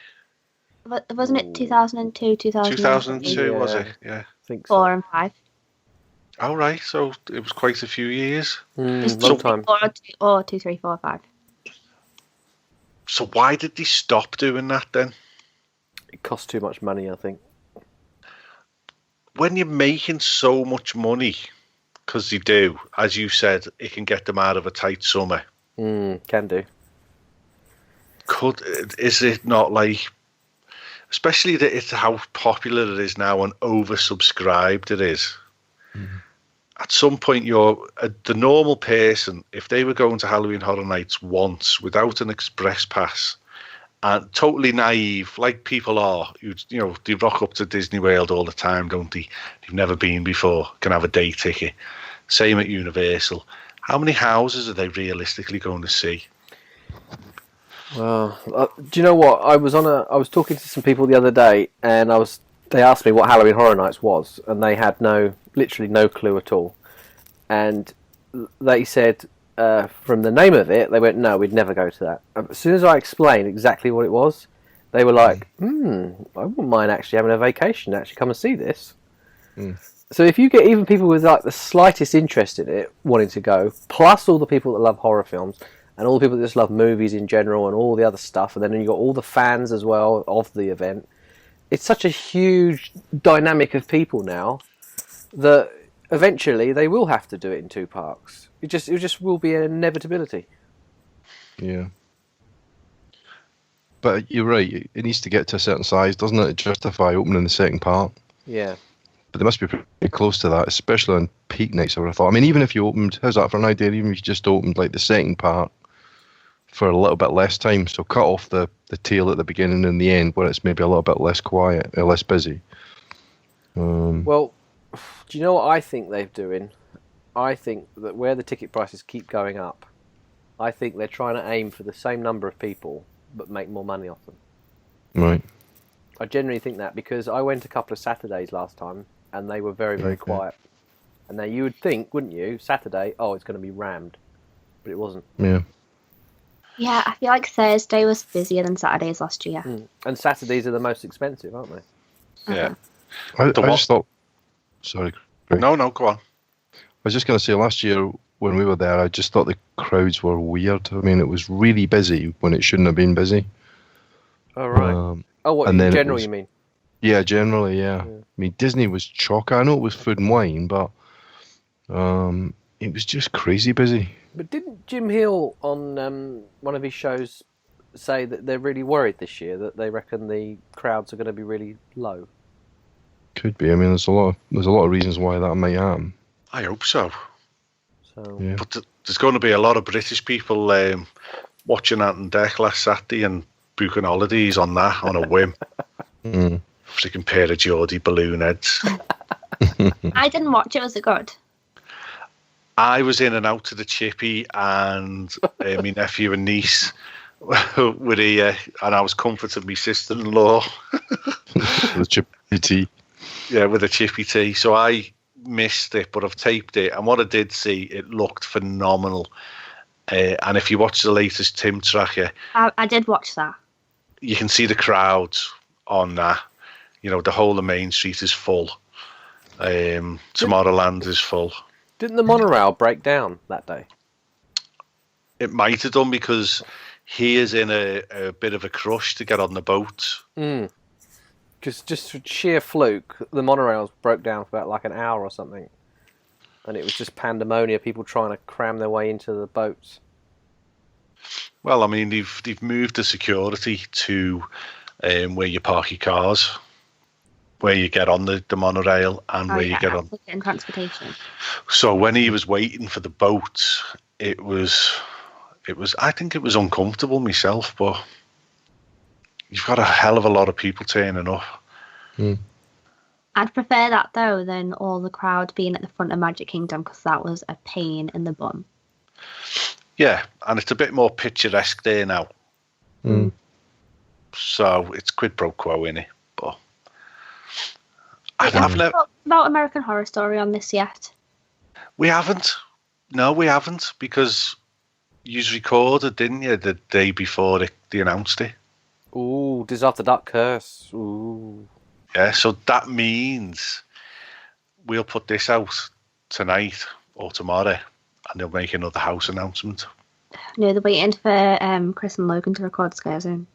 Wasn't it 2002, 2002, was Yeah. it? Yeah. I think so. 4 and 5? Oh, right. So it was quite a few years. There's Long 2, 3, time. 4, or 2, 3, 4, 5. So why did they stop doing that then? It cost too much money, I think. When you're making so much money, because they do, as you said, it can get them out of a tight summer. Can do. Is it not like, especially that it's how popular it is now and oversubscribed it is. At some point, the normal person, if they were going to Halloween Horror Nights once without an express pass, and totally naive, like people are, they rock up to Disney World all the time, don't they? They've never been before, can have a day ticket. Same at Universal. How many houses are they realistically going to see? Well, do you know what? I was talking to some people the other day, and they asked me what Halloween Horror Nights was, and they had literally no clue at all. And they said, from the name of it, they went, no, we'd never go to that. As soon as I explained exactly what it was, they were like, I wouldn't mind actually having a vacation to actually come and see this. So if you get even people with like the slightest interest in it wanting to go, plus all the people that love horror films, and all the people that just love movies in general and all the other stuff, and then you've got all the fans as well of the event, it's such a huge dynamic of people now that eventually they will have to do it in 2 parks. It just will be an inevitability. Yeah. But you're right, it needs to get to a certain size, doesn't it, to justify opening the second part? Yeah. But they must be pretty close to that, especially on peak nights, I would have thought. I mean, even if you opened, how's that for an idea, even if you just opened like the second part for a little bit less time, so cut off the tail at the beginning and the end where it's maybe a little bit less quiet, or less busy. Well, do you know what I think they're doing? I think that where the ticket prices keep going up, I think they're trying to aim for the same number of people, but make more money off them. Right. I genuinely think that, because I went a couple of Saturdays last time, and they were very, very quiet. And now you would think, wouldn't you, Saturday, it's going to be rammed. But it wasn't. Yeah. Yeah, I feel like Thursday was busier than Saturdays last year. And Saturdays are the most expensive, aren't they? Yeah. I just thought... Sorry, Craig. No, go on. I was just going to say, last year when we were there, I just thought the crowds were weird. I mean, it was really busy when it shouldn't have been busy. Oh, right. What, and in then general, you mean? Yeah, generally, yeah. I mean, Disney was chock. I know it was food and wine, but it was just crazy busy. But didn't Jim Hill on one of his shows say that they're really worried this year, that they reckon the crowds are going to be really low? Could be. I mean, there's a lot of reasons why that might happen. I hope so. So Yeah. But there's going to be a lot of British people watching that on deck last Saturday and booking holidays on that on a whim. Freaking pair of Geordie balloon heads. I didn't watch it. Was it good? I was in and out to the Chippy and my nephew and niece with and I was comforting my sister-in-law. The chippy tea. Yeah, with a Chippy tea. So I missed it, but I've taped it. And what I did see, it looked phenomenal. And if you watch the latest Tim Tracker, I did watch that. you can see the crowds on that. The whole of Main Street is full. Tomorrowland is full. didn't the monorail break down that day? It might have done because he is in a bit of a crush to get on the boat. Just for sheer fluke, the monorails broke down for about like an hour or something. And it was just pandemonium, people trying to cram their way into the boats. Well, I mean, they've moved the security to where you park your cars, where you get on the monorail, and where you get on. In transportation. So when he was waiting for the boat, it was. I think it was uncomfortable myself, but you've got a hell of a lot of people turning up. I'd prefer that though than all the crowd being at the front of Magic Kingdom, because that was a pain in the bum. Yeah, and it's a bit more picturesque there now. So it's quid pro quo, innit? But I've Have we never. talked about American Horror Story on this yet? We haven't. No, we haven't, because you recorded, didn't you, the day before they announced it? Ooh, Diz After Dark Curse. Ooh. Yeah, so that means we'll put this out tonight or tomorrow, and they'll make another house announcement. No, they're waiting for Chris and Logan to record Scare Zone.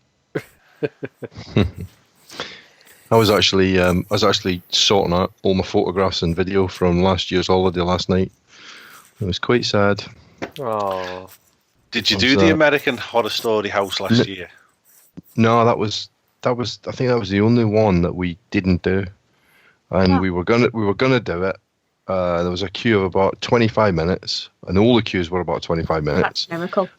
I was actually sorting out all my photographs and video from last year's holiday last night. It was quite sad. Oh. Did you Was do the that- American Horror Story house last year? No, that was. I think that was the only one that we didn't do, and Yeah. we were gonna do it. There was a queue of about 25 minutes, and all the queues were about 25 minutes. That's a miracle.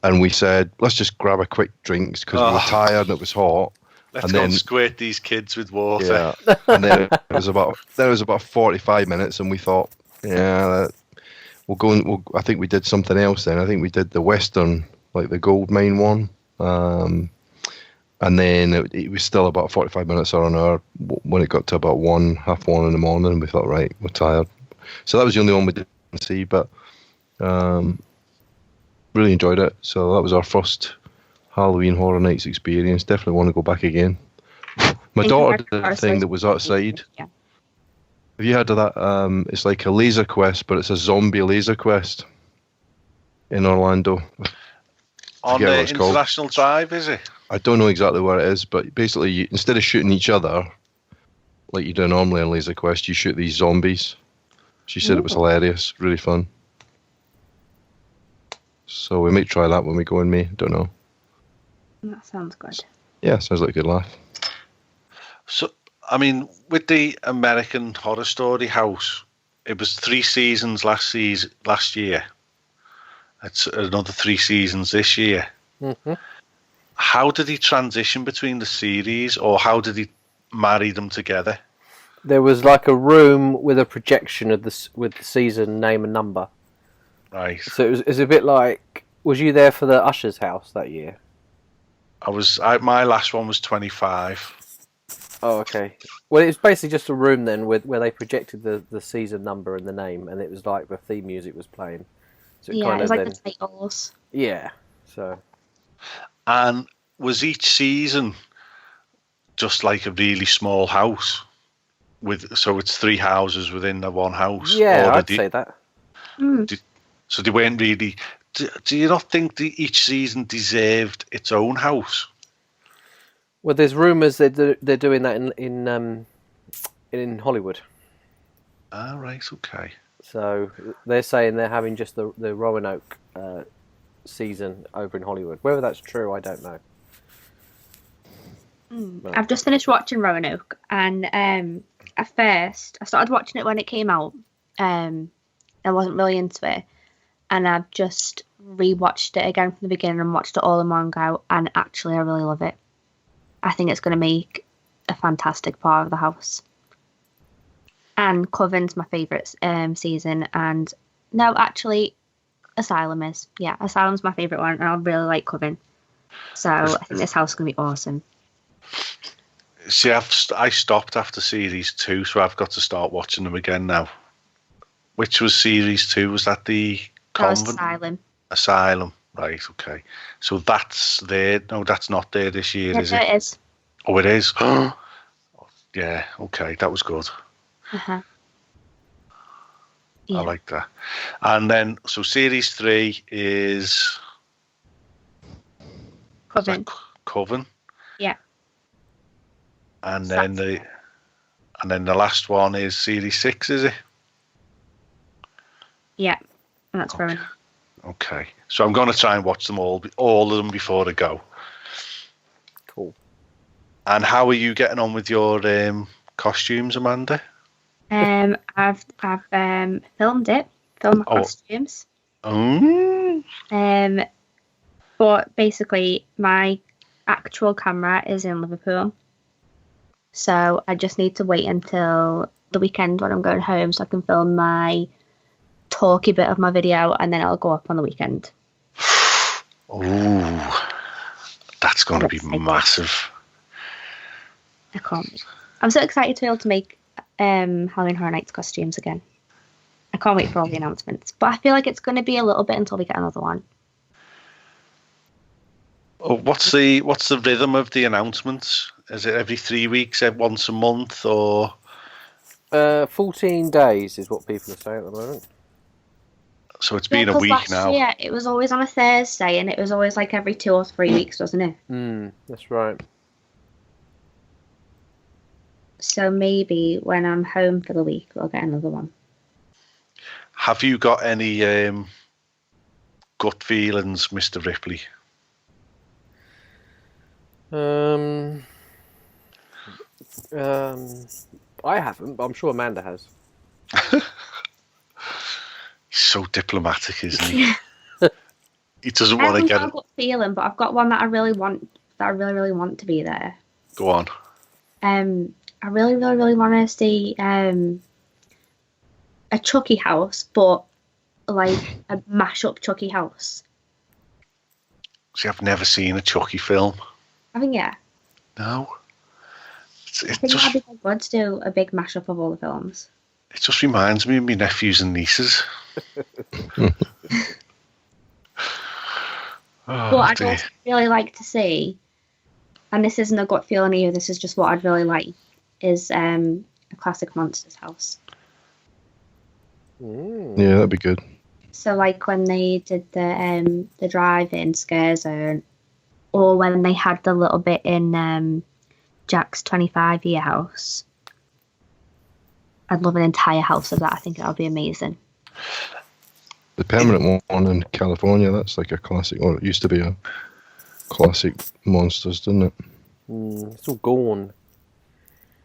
And we said, let's just grab a quick drinks because we were Oh. tired and it was hot. Let's And go then- and squirt these kids with water. Yeah, and then it was about 45 minutes, and we thought, we'll go. I think we did something else then. I think we did the Western, like the gold mine one, and then it was still about 45 minutes or an hour when it got to about 1:30 in the morning. We thought, right, we're tired. So that was the only one we didn't see, but really enjoyed it. So that was our first Halloween Horror Nights experience. Definitely want to go back again. My Think daughter American did Horror a thing Story that was outside. Yeah. Have you heard of that? It's like a laser quest, but it's a zombie laser quest in Orlando. On forget what the it's called. International Drive, is it? I don't know exactly where it is, but basically, instead of shooting each other like you do normally in laser quest, you shoot these zombies. She said it was hilarious, really fun. So we might try that when we go in May. Don't know. That sounds good. Yeah, sounds like a good laugh. So, I mean, with the American Horror Story house, it was 3 seasons last year. It's another 3 seasons this year. Mm-hmm. How did he transition between the series, or how did he marry them together? There was like a room with a projection of with the season name and number. Right. So it was a bit like. Was you there for the Usher's house that year? My last one was 25. Oh, okay. Well, it was basically just a room then where they projected the season number and the name, and it was like the theme music was playing. So it Yeah, kind it's of like then, the titles. yeah. So And was each season just like a really small house? So it's 3 houses within the one house? yeah, Or I'd did say that. So they weren't really... Do you not think each season deserved its own house? Well, there's rumours they're doing that in Hollywood. Ah, right, okay. So they're saying they're having just the Roanoke season over in Hollywood. Whether that's true, I don't know. Right. I've just finished watching Roanoke, and at first I started watching it when it came out. I wasn't really into it, and I've just rewatched it again from the beginning and watched it all in one go, and actually I really love it. I think it's going to make a fantastic part of the house. And Coven's my favourite season, and no, actually, Asylum is. Yeah, Asylum's my favourite one, and I really like Coven. So I think this house is going to be awesome. See, I stopped after series 2, so I've got to start watching them again now. Which was series 2? Was that the That was Convent? Asylum. Asylum. Right, okay. So that's there. No, that's not there this year, is Yeah, it? it is. Oh, it is? Yeah, okay, that was good. Uh-huh. Yeah. I like that. And then, so series 3 is... Coven. Coven. Yeah. And then the last one is series 6, is it? Yeah, and that's Rowan. Okay. So I'm going to try and watch them all of them before I go. Cool. And how are you getting on with your costumes, Amanda? I've filmed my costumes. Oh. But basically my actual camera is in Liverpool, so I just need to wait until the weekend when I'm going home so I can film my talky bit of my video, and then it'll go up on the weekend. Oh, that's going to be massive. I can't wait. I'm so excited to be able to make Halloween Horror Nights costumes again. I can't wait for all the announcements. But I feel like it's going to be a little bit until we get another one. Oh, what's the rhythm of the announcements? Is it every 3 weeks, once a month, or 14 days is what people are saying at the moment. so it's been a 'cause week last now? year it was always on a Thursday, and it was always like every 2 or 3 weeks, wasn't it? That's right. So maybe when I'm home for the week, we'll get another one. Have you got any gut feelings, Mr. Ripley? I haven't, but I'm sure Amanda has. He's so diplomatic, isn't he? He doesn't I want to haven't get got a it. gut feeling, but I've got one that I really want. That I really, really want to be there. Go on. I really, really, really want to see a Chucky house, but like a mash-up Chucky house. See, I've never seen a Chucky film. I think yeah. No. I It think just that'd be quite good to do a big mash-up of all the films. it just reminds me of my nephews and nieces. But Oh, I'd dear. also really like to see, and this isn't a gut feeling either, this is just what I'd really like, is a classic Monsters house. Yeah, that'd be good. So like when they did the drive-in scare zone, or when they had the little bit in Jack's 25-year house. I'd love an entire house of that. I think that would be amazing. The permanent one in California, that's like a classic, or it used to be a classic Monsters, didn't it? It's all gone.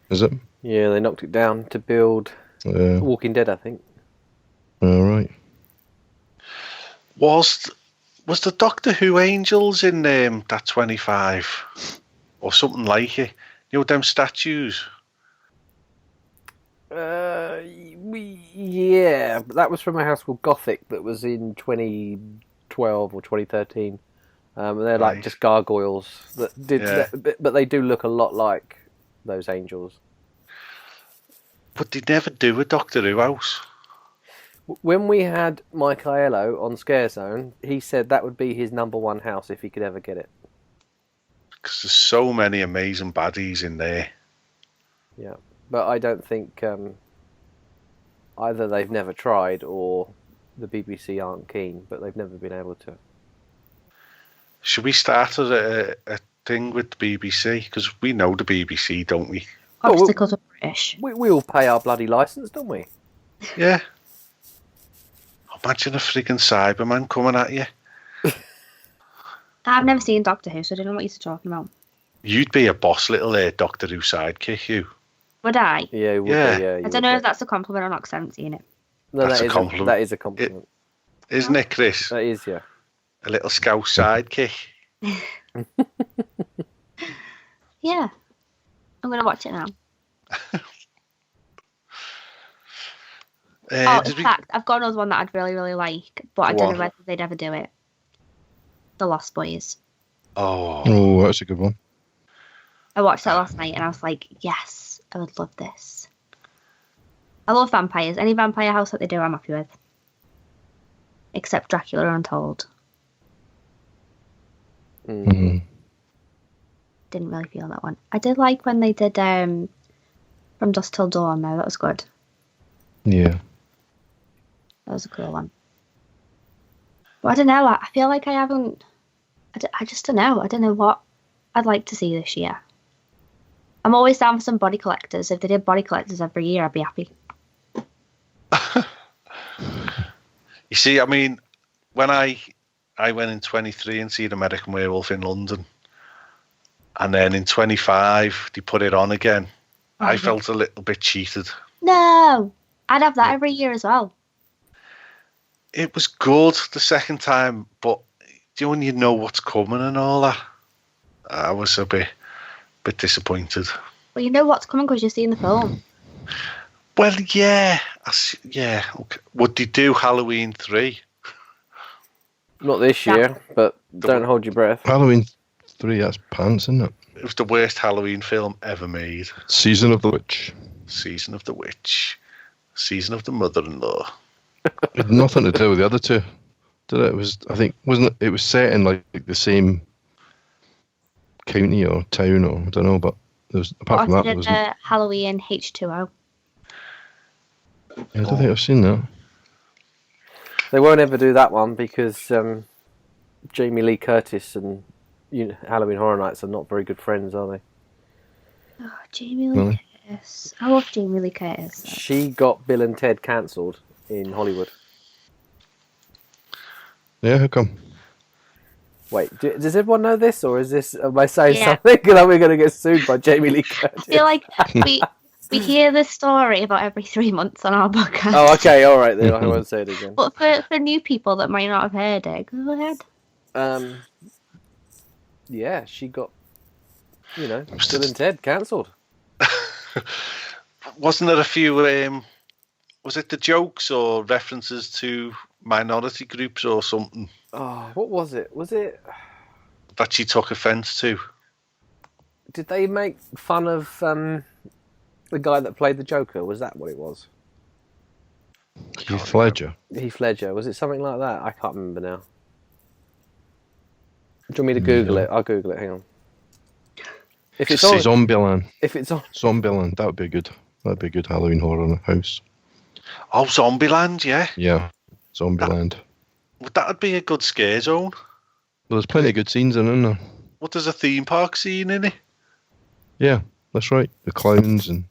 Is it? Yeah, they knocked it down to build Walking Dead, I think. All right. Was the Doctor Who angels in that 25 or something like it? You know, them statues. Yeah, but that was from a house called Gothic that was in 2012 or 2013. They're like Right. just gargoyles that did, Yeah. but they do look a lot like those angels. But they never do a Doctor Who house. When we had Mike Aiello on Scare Zone, he said that would be his number one house if he could ever get it. Because there's so many amazing baddies in there. Yeah, but I don't think either they've never tried or the BBC aren't keen, but they've never been able to. Should we start a thing with the BBC? Because we know the BBC, don't we? Oh, Obviously, because we're British. We all pay our bloody licence, don't we? Yeah. Imagine a friggin' Cyberman coming at you. I've never seen Doctor Who, so I don't know what you're talking about. You'd be a boss little Doctor Who sidekick, you. Would I? Yeah, you would Yeah. be, yeah. I don't know if that's a compliment or not, because I haven't seen it. No, That's that a is compliment. That is a compliment. Isn't it, Chris? That is, yeah. A little scout sidekick. Yeah. I'm going to watch it now. In Did we- fact, I've got another one that I'd really, really like, but I Go don't on. know whether they'd ever do it. The Lost Boys. Oh, Oh, that's a good one. I watched that last night and I was like, yes, I would love this. I love vampires. Any vampire house that they do, I'm happy with. Except Dracula Untold. Mm. Didn't really feel that one. I did like when they did From Dusk Till Dawn, though. That was good. Yeah. That was a cool one. But I don't know. I feel like I haven't... I just don't know. I don't know what I'd like to see this year. I'm always down for some body collectors. If they did body collectors every year, I'd be happy. you see, I mean, when I went in 23 and seen American Werewolf in London, and then in 25 they put it on again, I felt a little bit cheated. No! I'd have that every year as well. It was good the second time, but do you know when you know what's coming and all that? I was a bit disappointed. Well, you know what's coming because you've seen the film. Well, yeah, yeah. Okay. Would they do Halloween 3? Not this year, but don't hold your breath. Halloween 3, that's pants, isn't it? It was the worst Halloween film ever made. Season of the Witch. Season of the Witch. Season of the Mother-in-Law. It had nothing to do with the other two, did it? It was, I think, wasn't it? It was set in like the same county or town, or I don't know. But there was, apart from that, there wasn't. Halloween H2O. I don't think I've seen that. They won't ever do that one because Jamie Lee Curtis and Halloween Horror Nights are not very good friends, are they? Oh, Jamie Lee Curtis. I love Jamie Lee Curtis. She got Bill and Ted cancelled in Hollywood. Yeah, how come? Wait, does everyone know this, or is this? Am I saying something that we're going to get sued by Jamie Lee Curtis? I feel like we hear this story about every 3 months on our podcast. Oh, okay, all right then. I won't say it again. But for new people that might not have heard it, go ahead. Yeah, she got, Bill and Ted cancelled. Wasn't there a few? Was it the jokes or references to minority groups or something? Oh, what was it? Was it that she took offence to? Did they make fun of the guy that played the Joker? Was that what it was? Heath Ledger. Heath Ledger. Was it something like that? I can't remember now. Do you want me to Google it? I'll Google it. Hang on. If it's on Zombieland. If it's on Zombieland, that would be a good. That'd be a good Halloween horror house. Oh, Zombieland, yeah. Yeah, Zombieland. That'd be a good scare zone. Well, there's plenty of good scenes in there. What, there's a theme park scene in it? Yeah, that's right. The clowns and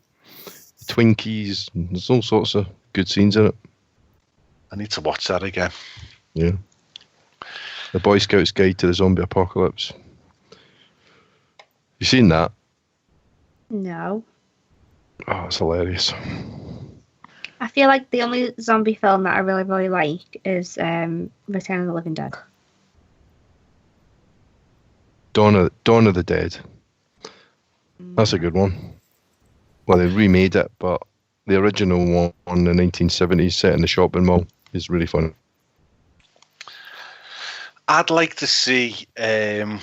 the Twinkies. And there's all sorts of good scenes in it. I need to watch that again. Yeah. The Boy Scouts Guide to the Zombie Apocalypse. You seen that? No. Oh, it's hilarious. I feel like the only zombie film that I really, really like is Return of the Living Dead. Dawn of the Dead. That's a good one. Well, they remade it, but the original one in the 1970s set in the shopping mall is really fun. I'd like to see the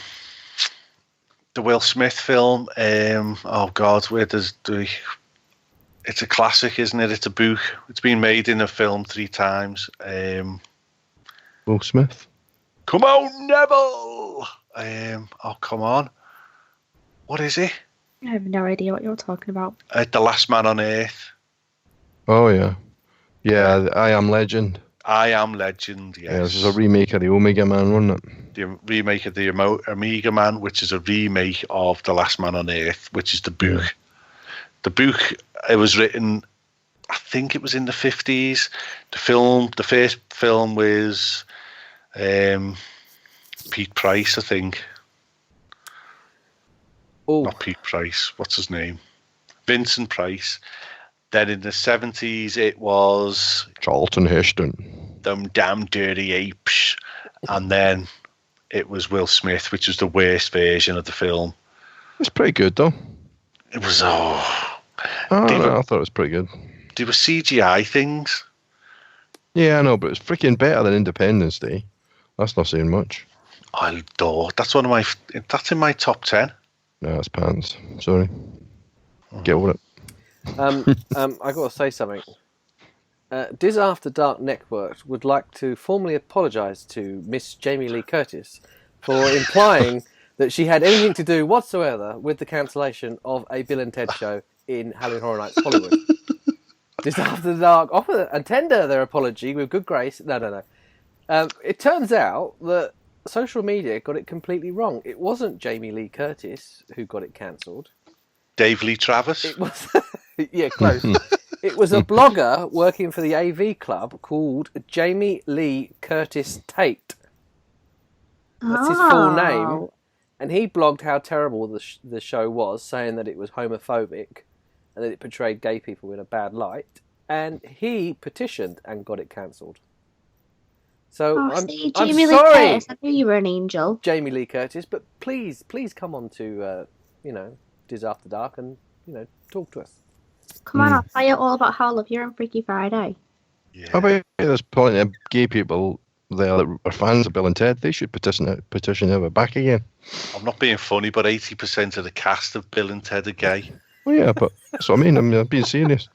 Will Smith film. Oh God, where does the? It's a classic, isn't it? It's a book. It's been made in a film 3 times. Will Smith. Come on, Neville. Oh, come on. What is it? I have no idea what you're talking about. The Last Man on Earth. Oh yeah, yeah. I Am Legend. I Am Legend. Yes. Yeah, this is a remake of the Omega Man, wasn't it? The remake of the Omega Man, which is a remake of The Last Man on Earth, which is the book. Yeah. The book, it was written, I think it was in the 50s. The first film was Pete Price, I think. Oh. Not Pete Price, what's his name? Vincent Price. Then in the 70s, it was Charlton Heston. Them Damn Dirty Apes. And then it was Will Smith, which was the worst version of the film. It's pretty good, though. It was, I thought it was pretty good. There were CGI things. Yeah, I know, but it's freaking better than Independence Day. That's not saying much. I adore. That's in my top 10. No, it's pants. Sorry. Get over it. I got to say something. Diz After Dark Network would like to formally apologise to Miss Jamie Lee Curtis for implying that she had anything to do whatsoever with the cancellation of a Bill and Ted show in Halloween Horror Nights Hollywood. Diz After Dark offer and tender their apology with good grace. No. It turns out that social media got it completely wrong. It wasn't Jamie Lee Curtis who got it cancelled. Dave Lee Travis. It was, yeah, close. It was a blogger working for the AV Club called Jamie Lee Curtis Tate. That's his full name. And he blogged how terrible the show was, saying that it was homophobic and that it portrayed gay people in a bad light. And he petitioned and got it cancelled. So I'm Jamie Lee sorry, Curtis, I knew you were an angel. Jamie Lee Curtis, but please come on to, Diz After Dark and, talk to us. Come on, I'll tell you all about how I love you on Freaky Friday. Yeah. I bet there's plenty of gay people there that are fans of Bill and Ted, they should petition to have it back again. I'm not being funny, but 80% of the cast of Bill and Ted are gay. Well, yeah, but that's what I mean. I'm being serious.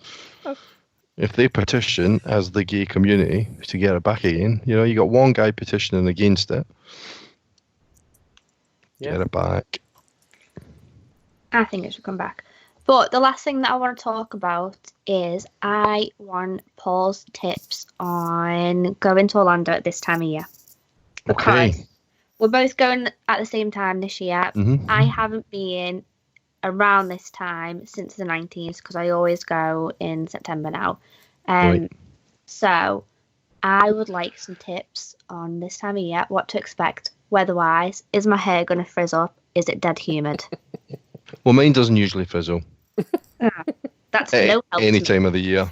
If they petition as the gay community to get it back again, you know, you got one guy petitioning against it. Yeah. Get it back. I think it should come back. But the last thing that I want to talk about is I want Paul's tips on going to Orlando at this time of year. Because Okay. we're both going at the same time this year. Mhm. I haven't been around this time since the 19th because I always go in September now. Right. So I would like some tips on this time of year, what to expect weather-wise. Is my hair going to frizz up? Is it dead humid? Well, mine doesn't usually fizzle That's no help to any me. time of the year.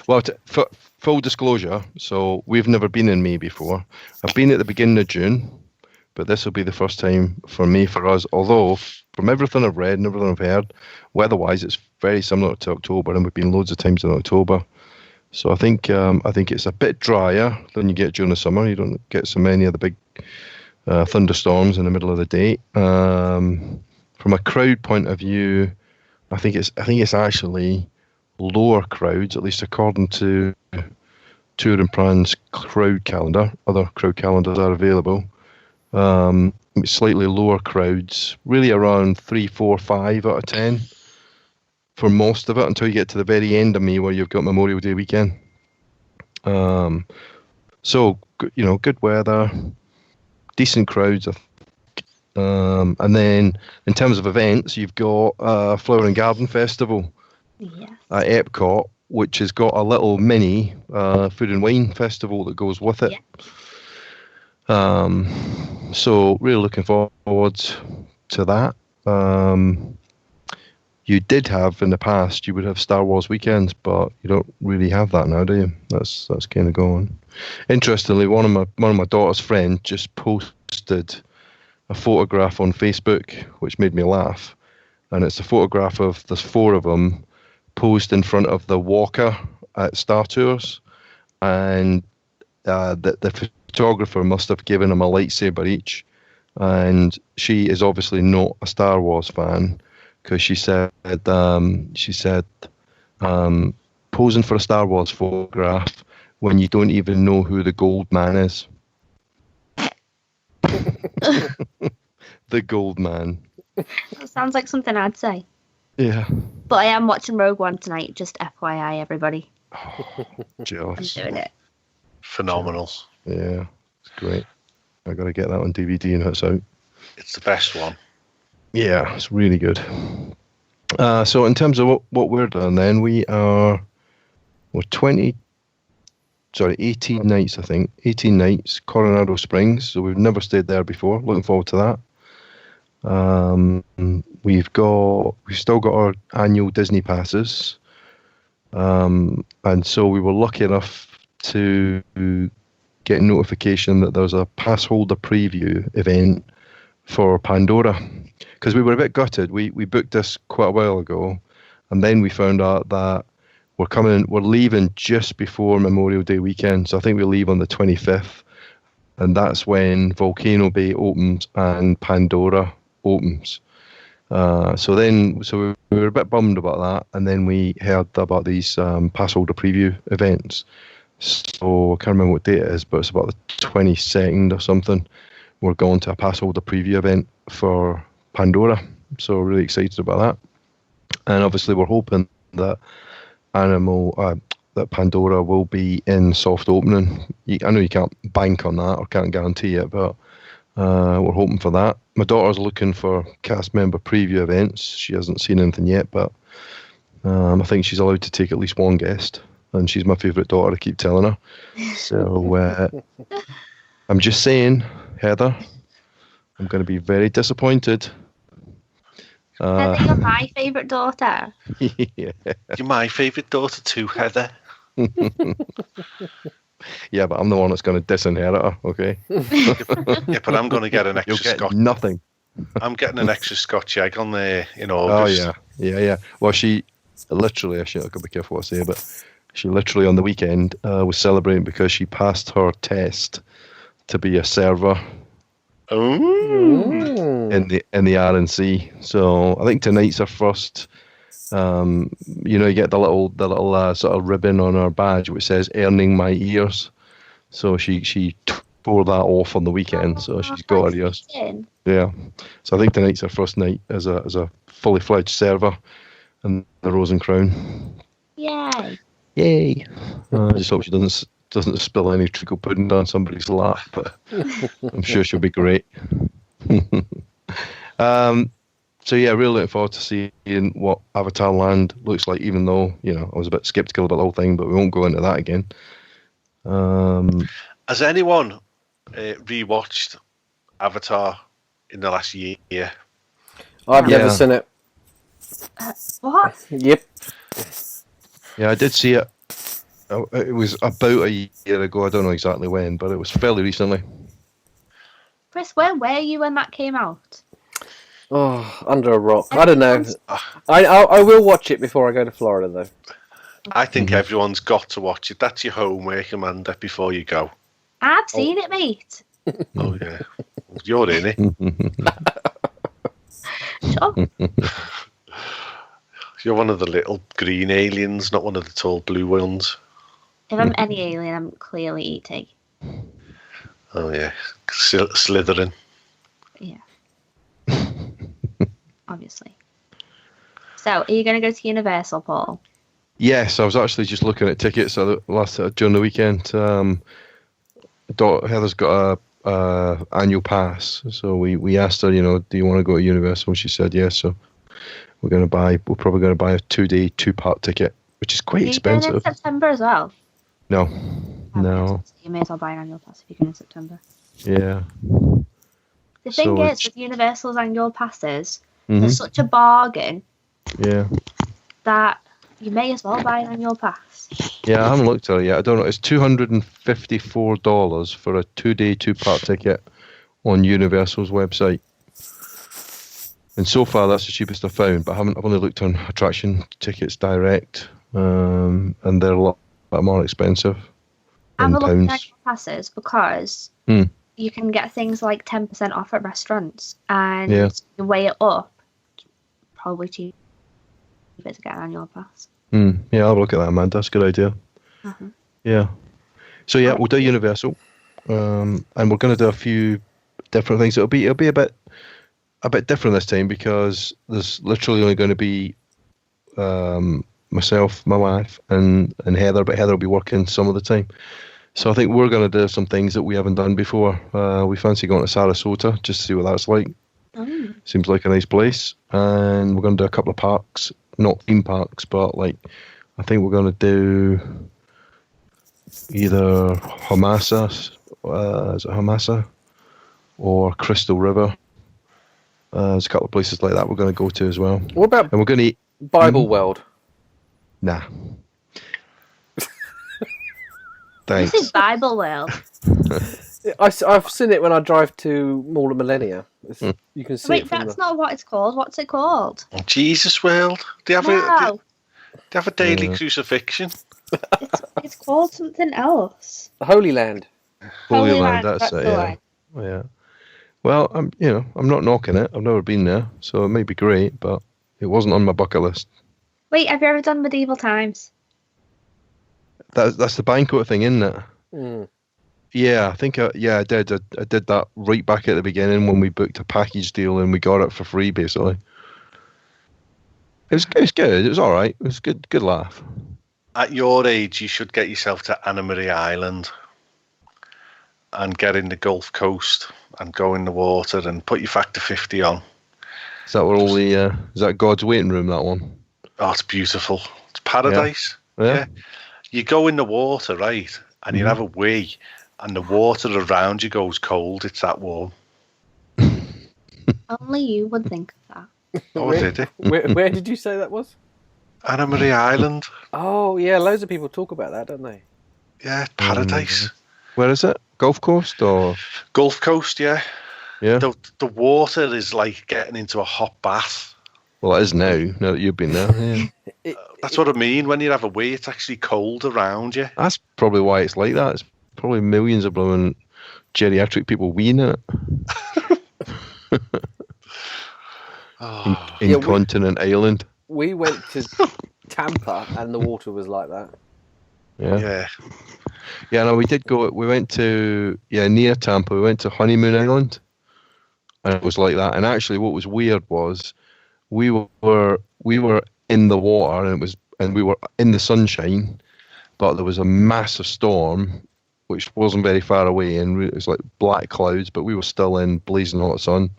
Well, for full disclosure, so we've never been in May before. I've been at the beginning of June, but this will be the first time for me, for us. Although, from everything I've read and everything I've heard, weather-wise, it's very similar to October, and we've been loads of times in October. So I think it's a bit drier than you get during the summer. You don't get so many of the big thunderstorms in the middle of the day. From a crowd point of view, I think it's actually lower crowds, at least according to Tour and Pran's crowd calendar. Other crowd calendars are available. Slightly lower crowds, really around 3, 4, 5 out of 10 for most of it until you get to the very end of May where you've got Memorial Day weekend. So, you know, good weather, decent crowds, I think. And then in terms of events, you've got Flower and Garden Festival Yeah. at Epcot, which has got a little mini food and wine festival that goes with it. So really looking forward to that. You did have in the past, you would have Star Wars weekends, but you don't really have that now, do you? That's kind of gone. Interestingly, one of my daughter's friends just posted a photograph on Facebook, which made me laugh, and it's a photograph of there's 4 of them posed in front of the walker at Star Tours, and the photographer must have given them a lightsaber each, and she is obviously not a Star Wars fan because she said posing for a Star Wars photograph when you don't even know who the gold man is. The gold man. That sounds like something I'd say. Yeah. But I am watching Rogue One tonight, just FYI, everybody. I'm Jealous. doing it. Phenomenal. Yeah, it's great. I got to get that on DVD and it's out. It's the best one. Yeah, it's really good. So in terms of what we're doing then, we're 18 nights, I think. 18 nights, Coronado Springs. So we've never stayed there before. Looking forward to that. We've still got our annual Disney passes. And so we were lucky enough to get notification that there was a pass holder preview event for Pandora. Because we were a bit gutted. We booked this quite a while ago, and then we found out that we're leaving just before Memorial Day weekend. So I think we leave on the 25th, and that's when Volcano Bay opens and Pandora opens. So we were a bit bummed about that, and then we heard about these pass holder preview events. So I can't remember what date it is, but it's about the 22nd or something. We're going to a pass holder preview event for Pandora, so we're really excited about that. And obviously we're hoping that that Pandora will be in soft opening. I know you can't bank on that or can't guarantee it, but we're hoping for that. My daughter's looking for cast member preview events. She hasn't seen anything yet, but I think she's allowed to take at least one guest, and she's my favourite daughter, I keep telling her. So I'm just saying, Heather, I'm going to be very disappointed. Heather, you're my favourite daughter. Yeah. You're my favourite daughter too, Heather. Yeah, but I'm the one that's going to disinherit her, okay? Yeah, but I'm going to get an You'll extra get Scotch. nothing. I'm getting an extra Scotch egg on there in Oh, August. yeah. Well, she literally, I got to be careful what I say, but She literally on the weekend was celebrating because she passed her test to be a server Oh, in the RNC. So I think tonight's her first. You get the little sort of ribbon on her badge which says "Earning my ears." So she tore that off on the weekend. So she's got her ears. exciting. Yeah. So I think tonight's her first night as a fully fledged server in the Rose and Crown. Yay. Yay! I just hope she doesn't spill any treacle pudding down somebody's lap, but I'm sure she'll be great. So yeah, really looking forward to seeing what Avatar Land looks like. Even though I was a bit skeptical about the whole thing, but we won't go into that again. has anyone rewatched Avatar in the last year? I've Yeah. never seen it. What? Yep. Yeah, I did see it. It was about a year ago. I don't know exactly when, but it was fairly recently. Chris, where were you when that came out? Oh, under a rock. I don't know. I will watch it before I go to Florida, though. I think everyone's got to watch it. That's your homework, Amanda, before you go. I've seen it, mate. Oh, yeah. You're in it. Sure. You're one of the little green aliens, not one of the tall blue ones. If I'm any alien, I'm clearly E.T. Oh, yeah. Slytherin. Yeah. Obviously. So, are you going to go to Universal, Paul? Yes, I was actually just looking at tickets during the weekend. Heather's got a annual pass, so we asked her, do you want to go to Universal? And she said yes. So we're probably going to buy a 2-day, 2-part ticket, which is quite Are you going expensive. in September as well? No. You may as well buy an annual pass if you're going in September. Yeah. The thing So is, with Universal's annual passes, Mhm. they're such a bargain Yeah. that you may as well buy an annual pass. Yeah, I haven't looked at it yet. I don't know. It's $254 for a 2-day, 2-part ticket on Universal's website. And so far, that's the cheapest I've found. But I've only looked on attraction tickets direct, and they're a lot more expensive Have in a look at pounds. annual passes because Hmm. you can get things like 10% off at restaurants, and Yeah. you weigh it up, probably cheaper to get an annual pass. Yeah, I'll have a look at that, Amanda. That's a good idea. Mhm. Yeah. So yeah, we'll do Universal, and we're going to do a few different things. It'll be a bit different this time because there's literally only going to be myself, my wife, and Heather. But Heather will be working some of the time. So I think we're going to do some things that we haven't done before. We fancy going to Sarasota just to see what that's like. Oh. Seems like a nice place. And we're going to do a couple of parks, not theme parks, but I think we're going to do either Homasa, is it Homasa, or Crystal River. There's a couple of places like that we're going to go to as well. What about And we're going to eat. Bible World? Nah. This Thanks. is Bible World. I've seen it when I drive to Mall of Millennia. You can see Wait, it from that's not what it's called. What's it called? Jesus World. Do you have No, they have a daily Yeah. crucifixion? it's called something else. the Holy Land. Holy Holy Land, Land, that's that's it, the yeah. one. Yeah. Well, I'm not knocking it. I've never been there, so it may be great, but it wasn't on my bucket list. Wait, have you ever done Medieval Times? That's the banquet thing, isn't it? Mm. Yeah, I think I did. I did that right back at the beginning when we booked a package deal and we got it for free, basically. It was good. It was all right. It was good laugh. At your age, you should get yourself to Anna Maria Island and get in the Gulf Coast and go in the water and put your Factor 50 on. Is that where all the is that God's waiting room, that one? Oh, it's beautiful. It's paradise. Yeah. You go in the water, right, and you have a wee, and the water around you goes cold. It's that warm. Only you would think of that. Oh, did it? Where did you say that was? Anna Maria Island. Oh, yeah, loads of people talk about that, don't they? Yeah, paradise. Where is it? Gulf Coast or Gulf Coast, yeah. yeah? The water is like getting into a hot bath. Well, it is now that you've been there. Yeah. That's what I mean. When you have a wee, it's actually cold around you. That's probably why it's like that. It's probably millions of blooming geriatric people weeing in it. Incontinent island. We went to Tampa and the water was like that. Yeah. Yeah, no, we did go. We went to near Tampa. We went to Honeymoon Island, and it was like that. And actually, what was weird was we were in the water, and we were in the sunshine, but there was a massive storm, which wasn't very far away, and it was like black clouds, but we were still in blazing hot sun,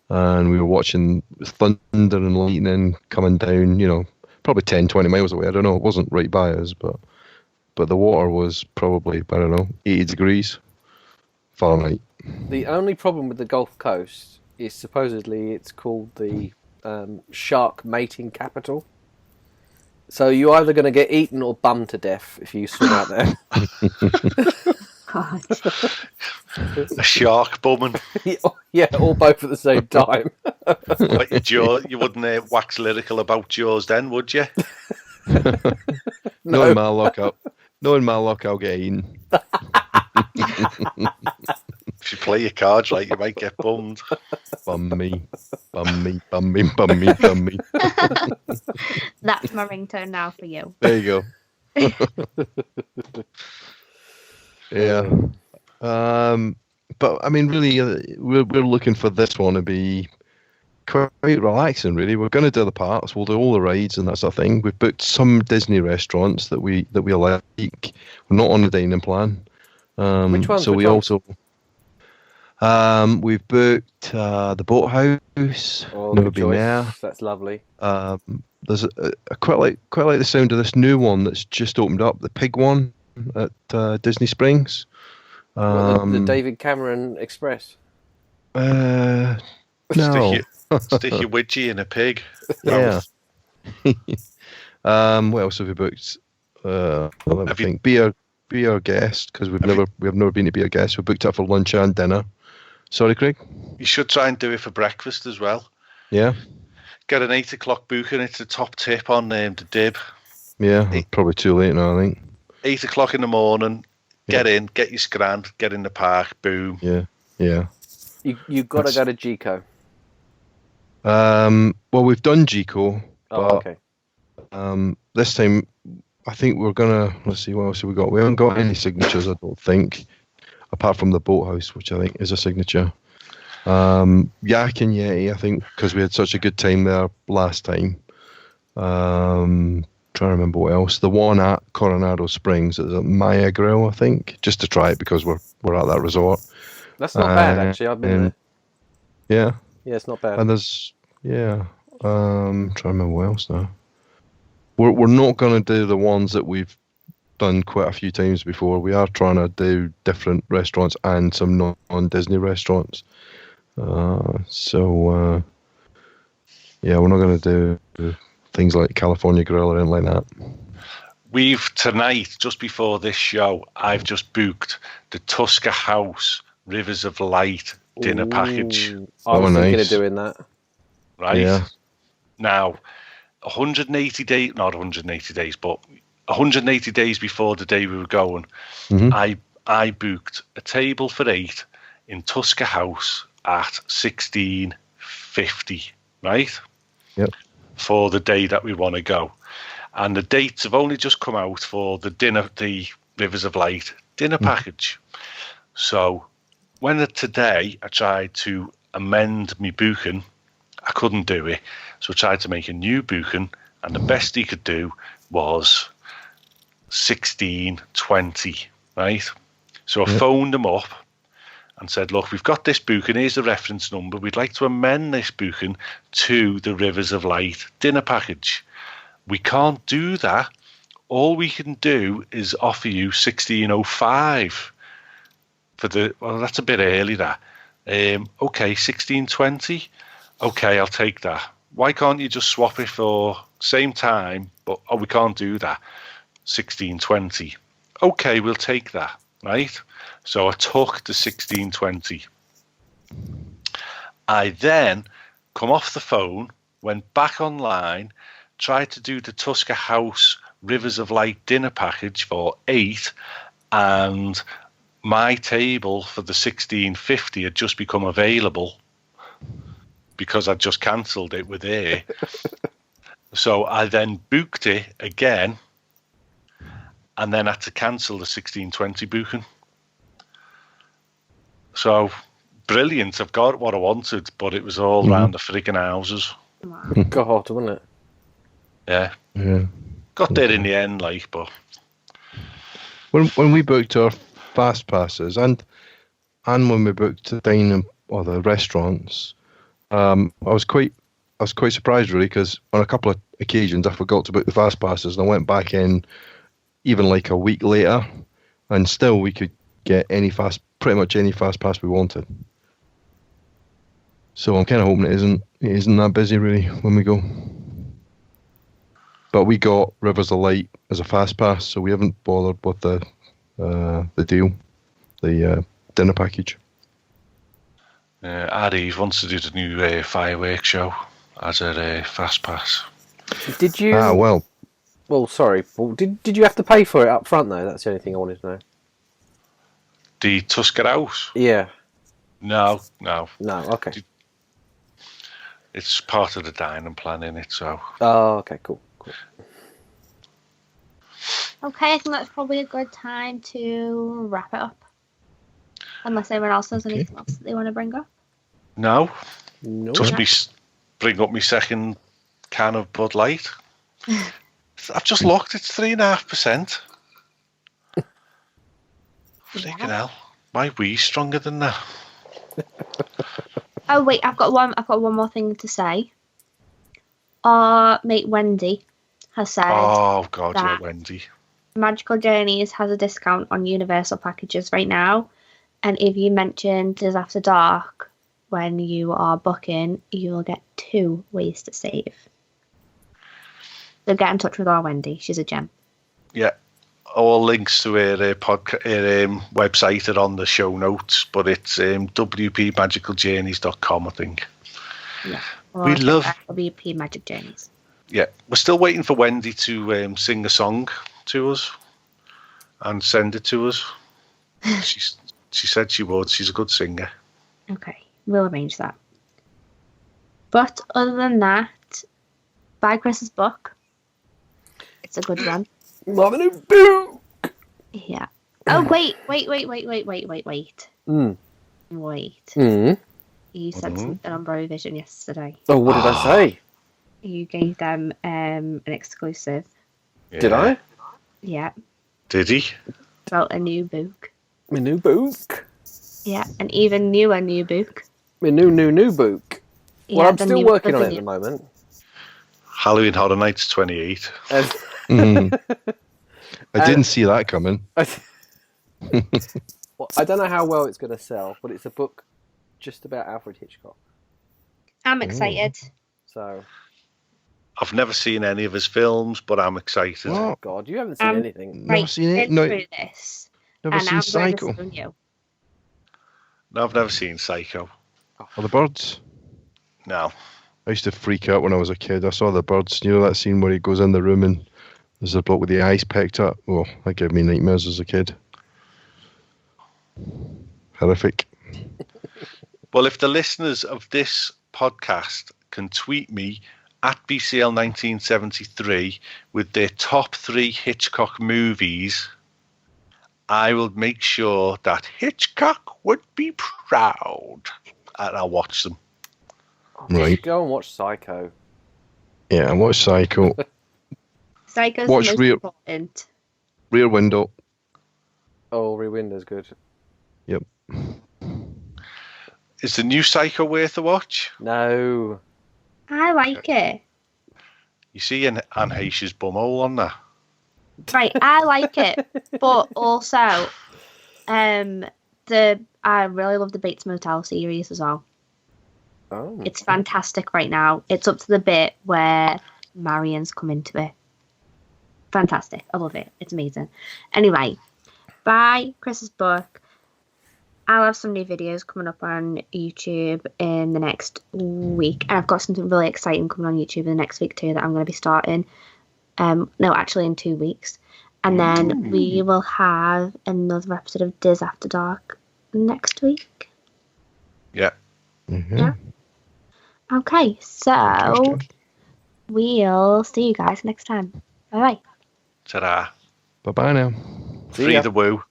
and we were watching thunder and lightning coming down. Probably 10, 20 miles away. I don't know. It wasn't right by us, but the water was probably, I don't know, 80 degrees Fahrenheit. The only problem with the Gulf Coast is supposedly it's called the shark mating capital. So you're either going to get eaten or bummed to death if you swim out there. God. A shark bumming. Yeah, or both at the same time. Like your jaw, you wouldn't wax lyrical about jaws then, would you? No. Knowing my luck, I'll get eaten. If you play your cards right, you might get bummed. Bum me. That's my ringtone now for you. There you go. Yeah. But I mean, really, we're looking for this one to be quite relaxing. Really, we're going to do the parks. We'll do all the rides and that sort of thing. We've booked some Disney restaurants that we like. We're not on the dining plan. Which ones? So also. We've booked the Boathouse. Oh, Never been there. That's lovely. There's a quite like the sound of this new one that's just opened up, the Pig one at Disney Springs. The David Cameron Express. No. Stick your wedgie in a pig. Yeah. What else have we booked? Let me think. Be our guest, because we've never been to Be Our Guest. We booked up for lunch and dinner. Sorry, Craig? You should try and do it for breakfast as well. Yeah. Get an 8 o'clock booking. It's a top tip on the Dib. Yeah, probably too late now, I think. 8 o'clock in the morning. Get in, get your scran, get in the park, boom. Yeah. You've got to go to Gico. Well, we've done Gico. Oh, okay. This time, I think we're gonna. Let's see, what else have we got? We haven't got any signatures, I don't think, apart from the Boathouse, which I think is a signature. Yak and Yeti, I think, because we had such a good time there last time. Trying to remember what else. The one at Coronado Springs is at Maya Grill, I think, just to try it because we're at that resort. That's not bad, actually. I've been there. Yeah. Yeah, it's not bad. And there's trying to remember what else now. We're not going to do the ones that we've done quite a few times before. We are trying to do different restaurants and some non-Disney restaurants. We're not going to do things like California Grill or anything like that. We've tonight, just before this show, I've just booked the Tusker House Rivers of Light dinner package. I was thinking nice. of doing that. Right? Yeah. Now, 180 days, not 180 days, but 180 days before the day we were going, I booked a table for 8 in Tusker House at 16.50, right? Yep. For the day that we want to go. And the dates have only just come out for the Rivers of Light dinner package. So when today I tried to amend my booking, I couldn't do it. So I tried to make a new booking, and the best he could do was 16.20, right? So I phoned him up and said, look, we've got this booking, here's the reference number, we'd like to amend this booking to the Rivers of Light dinner package. We can't do that. All we can do is offer you 16.05 for that's a bit early, that. Okay, 16.20. Okay, I'll take that. Why can't you just swap it for same time, but we can't do that. 16.20. Okay, we'll take that, right? So I took the 16.20. I then come off the phone went back online, tried to do the Tusker House Rivers of Light dinner package for 8, and my table for the 1650 had just become available because I'd just cancelled it with Air. So I then booked it again and then had to cancel the 1620 booking. So brilliant. I've got what I wanted, but it was all round the friggin' houses. Wow. God, wasn't it? Yeah. Yeah. Got there in the end, like, but When we booked our fast passes and when we booked the dining or the restaurants, I was quite surprised really, because on a couple of occasions I forgot to book the fast passes and I went back in even like a week later, and still we could get pretty much any fast pass we wanted. So I'm kind of hoping it isn't that busy really when we go. But we got Rivers of Light as a fast pass, so we haven't bothered with the deal, the dinner package. Eve wants to do the new fireworks show as a fast pass. Did you? Well, Well, sorry. Well, did you have to pay for it up front though? That's the only thing I wanted to know. The Tusker House? Yeah. No. No. Okay. It's part of the dining plan in it, so. Oh, okay. Cool. Okay, I think that's probably a good time to wrap it up. Unless anyone else has anything else that they want to bring up. No. No. Just bring up my second can of Bud Light. I've just looked, it's 3.5%. Freaking hell. My wee's stronger than that. Oh wait, I've got one more thing to say. Our mate Wendy has said Oh god, yeah, that Wendy. Magical Journeys has a discount on Universal packages right now, and if you mention Diz After Dark when you are booking, you will get 2 ways to save. So get in touch with our Wendy. She's a gem. Yeah. All links to her website are on the show notes, but it's wpmagicaljourneys.com, I think. Yeah. We love- WP Magic Journeys. Yeah, we're still waiting for Wendy to sing a song to us and send it to us. She said she would. She's a good singer. Okay, we'll arrange that. But other than that, buy Chris's book. It's a good one. Loving a boo. Yeah. Oh wait. Mm. Wait. Mm. You said something on Brovision yesterday. Oh, what did I say? You gave them an exclusive. Yeah. Did I? Yeah. Did he? About a new book. My new book. Yeah, an even newer new book. My new book. Yeah, Well, I'm the still new- working on the it at new- the moment. Halloween Horror Nights 28. And I didn't see that coming. well, I don't know how well it's going to sell, but it's a book just about Alfred Hitchcock. I'm excited. So, I've never seen any of his films, but I'm excited. What? God, you haven't seen anything. Never Right, seen it? been No, through this, never and seen I'm Psycho. going to phone you. No, I've never seen Psycho. Or The Birds. No. I used to freak out when I was a kid. I saw The Birds. You know that scene where he goes in the room and there's a bloke with the eyes pecked up? Oh, that gave me nightmares as a kid. Horrific. Well, if the listeners of this podcast can tweet me at BCL1973 with their top 3 Hitchcock movies, I will make sure that Hitchcock would be proud. And I'll watch them. Right. Go and watch Psycho. Yeah, and watch Psycho. Psycho's Watch the most Rear- important. Rear Window. Oh, Rear Window's good. Yep. Is the new Psycho worth a watch? No. I like it. You see Anne Heche's bumhole on that? Right, I like it, but also, I really love the Bates Motel series as well. Oh. It's fantastic right now. It's up to the bit where Marion's come into it. Fantastic. I love it. It's amazing. Anyway, buy Chris's book. I'll have some new videos coming up on YouTube in the next week. And I've got something really exciting coming on YouTube in the next week too that I'm going to be starting. No, actually in 2 weeks. And then we will have another episode of Diz After Dark next week. Yeah. Mm-hmm. Yeah. Okay, so we'll see you guys next time. Bye-bye. Ta-da. Bye-bye now. See Free ya. the woo.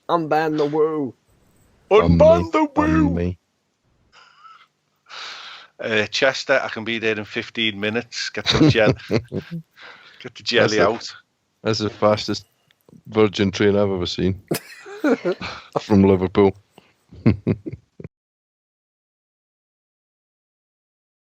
Unban the woo. Unban the On woo. me. Chester, I can be there in 15 minutes. Get the jelly. Get the jelly That's out. That's the fastest Virgin train I've ever seen. From Liverpool.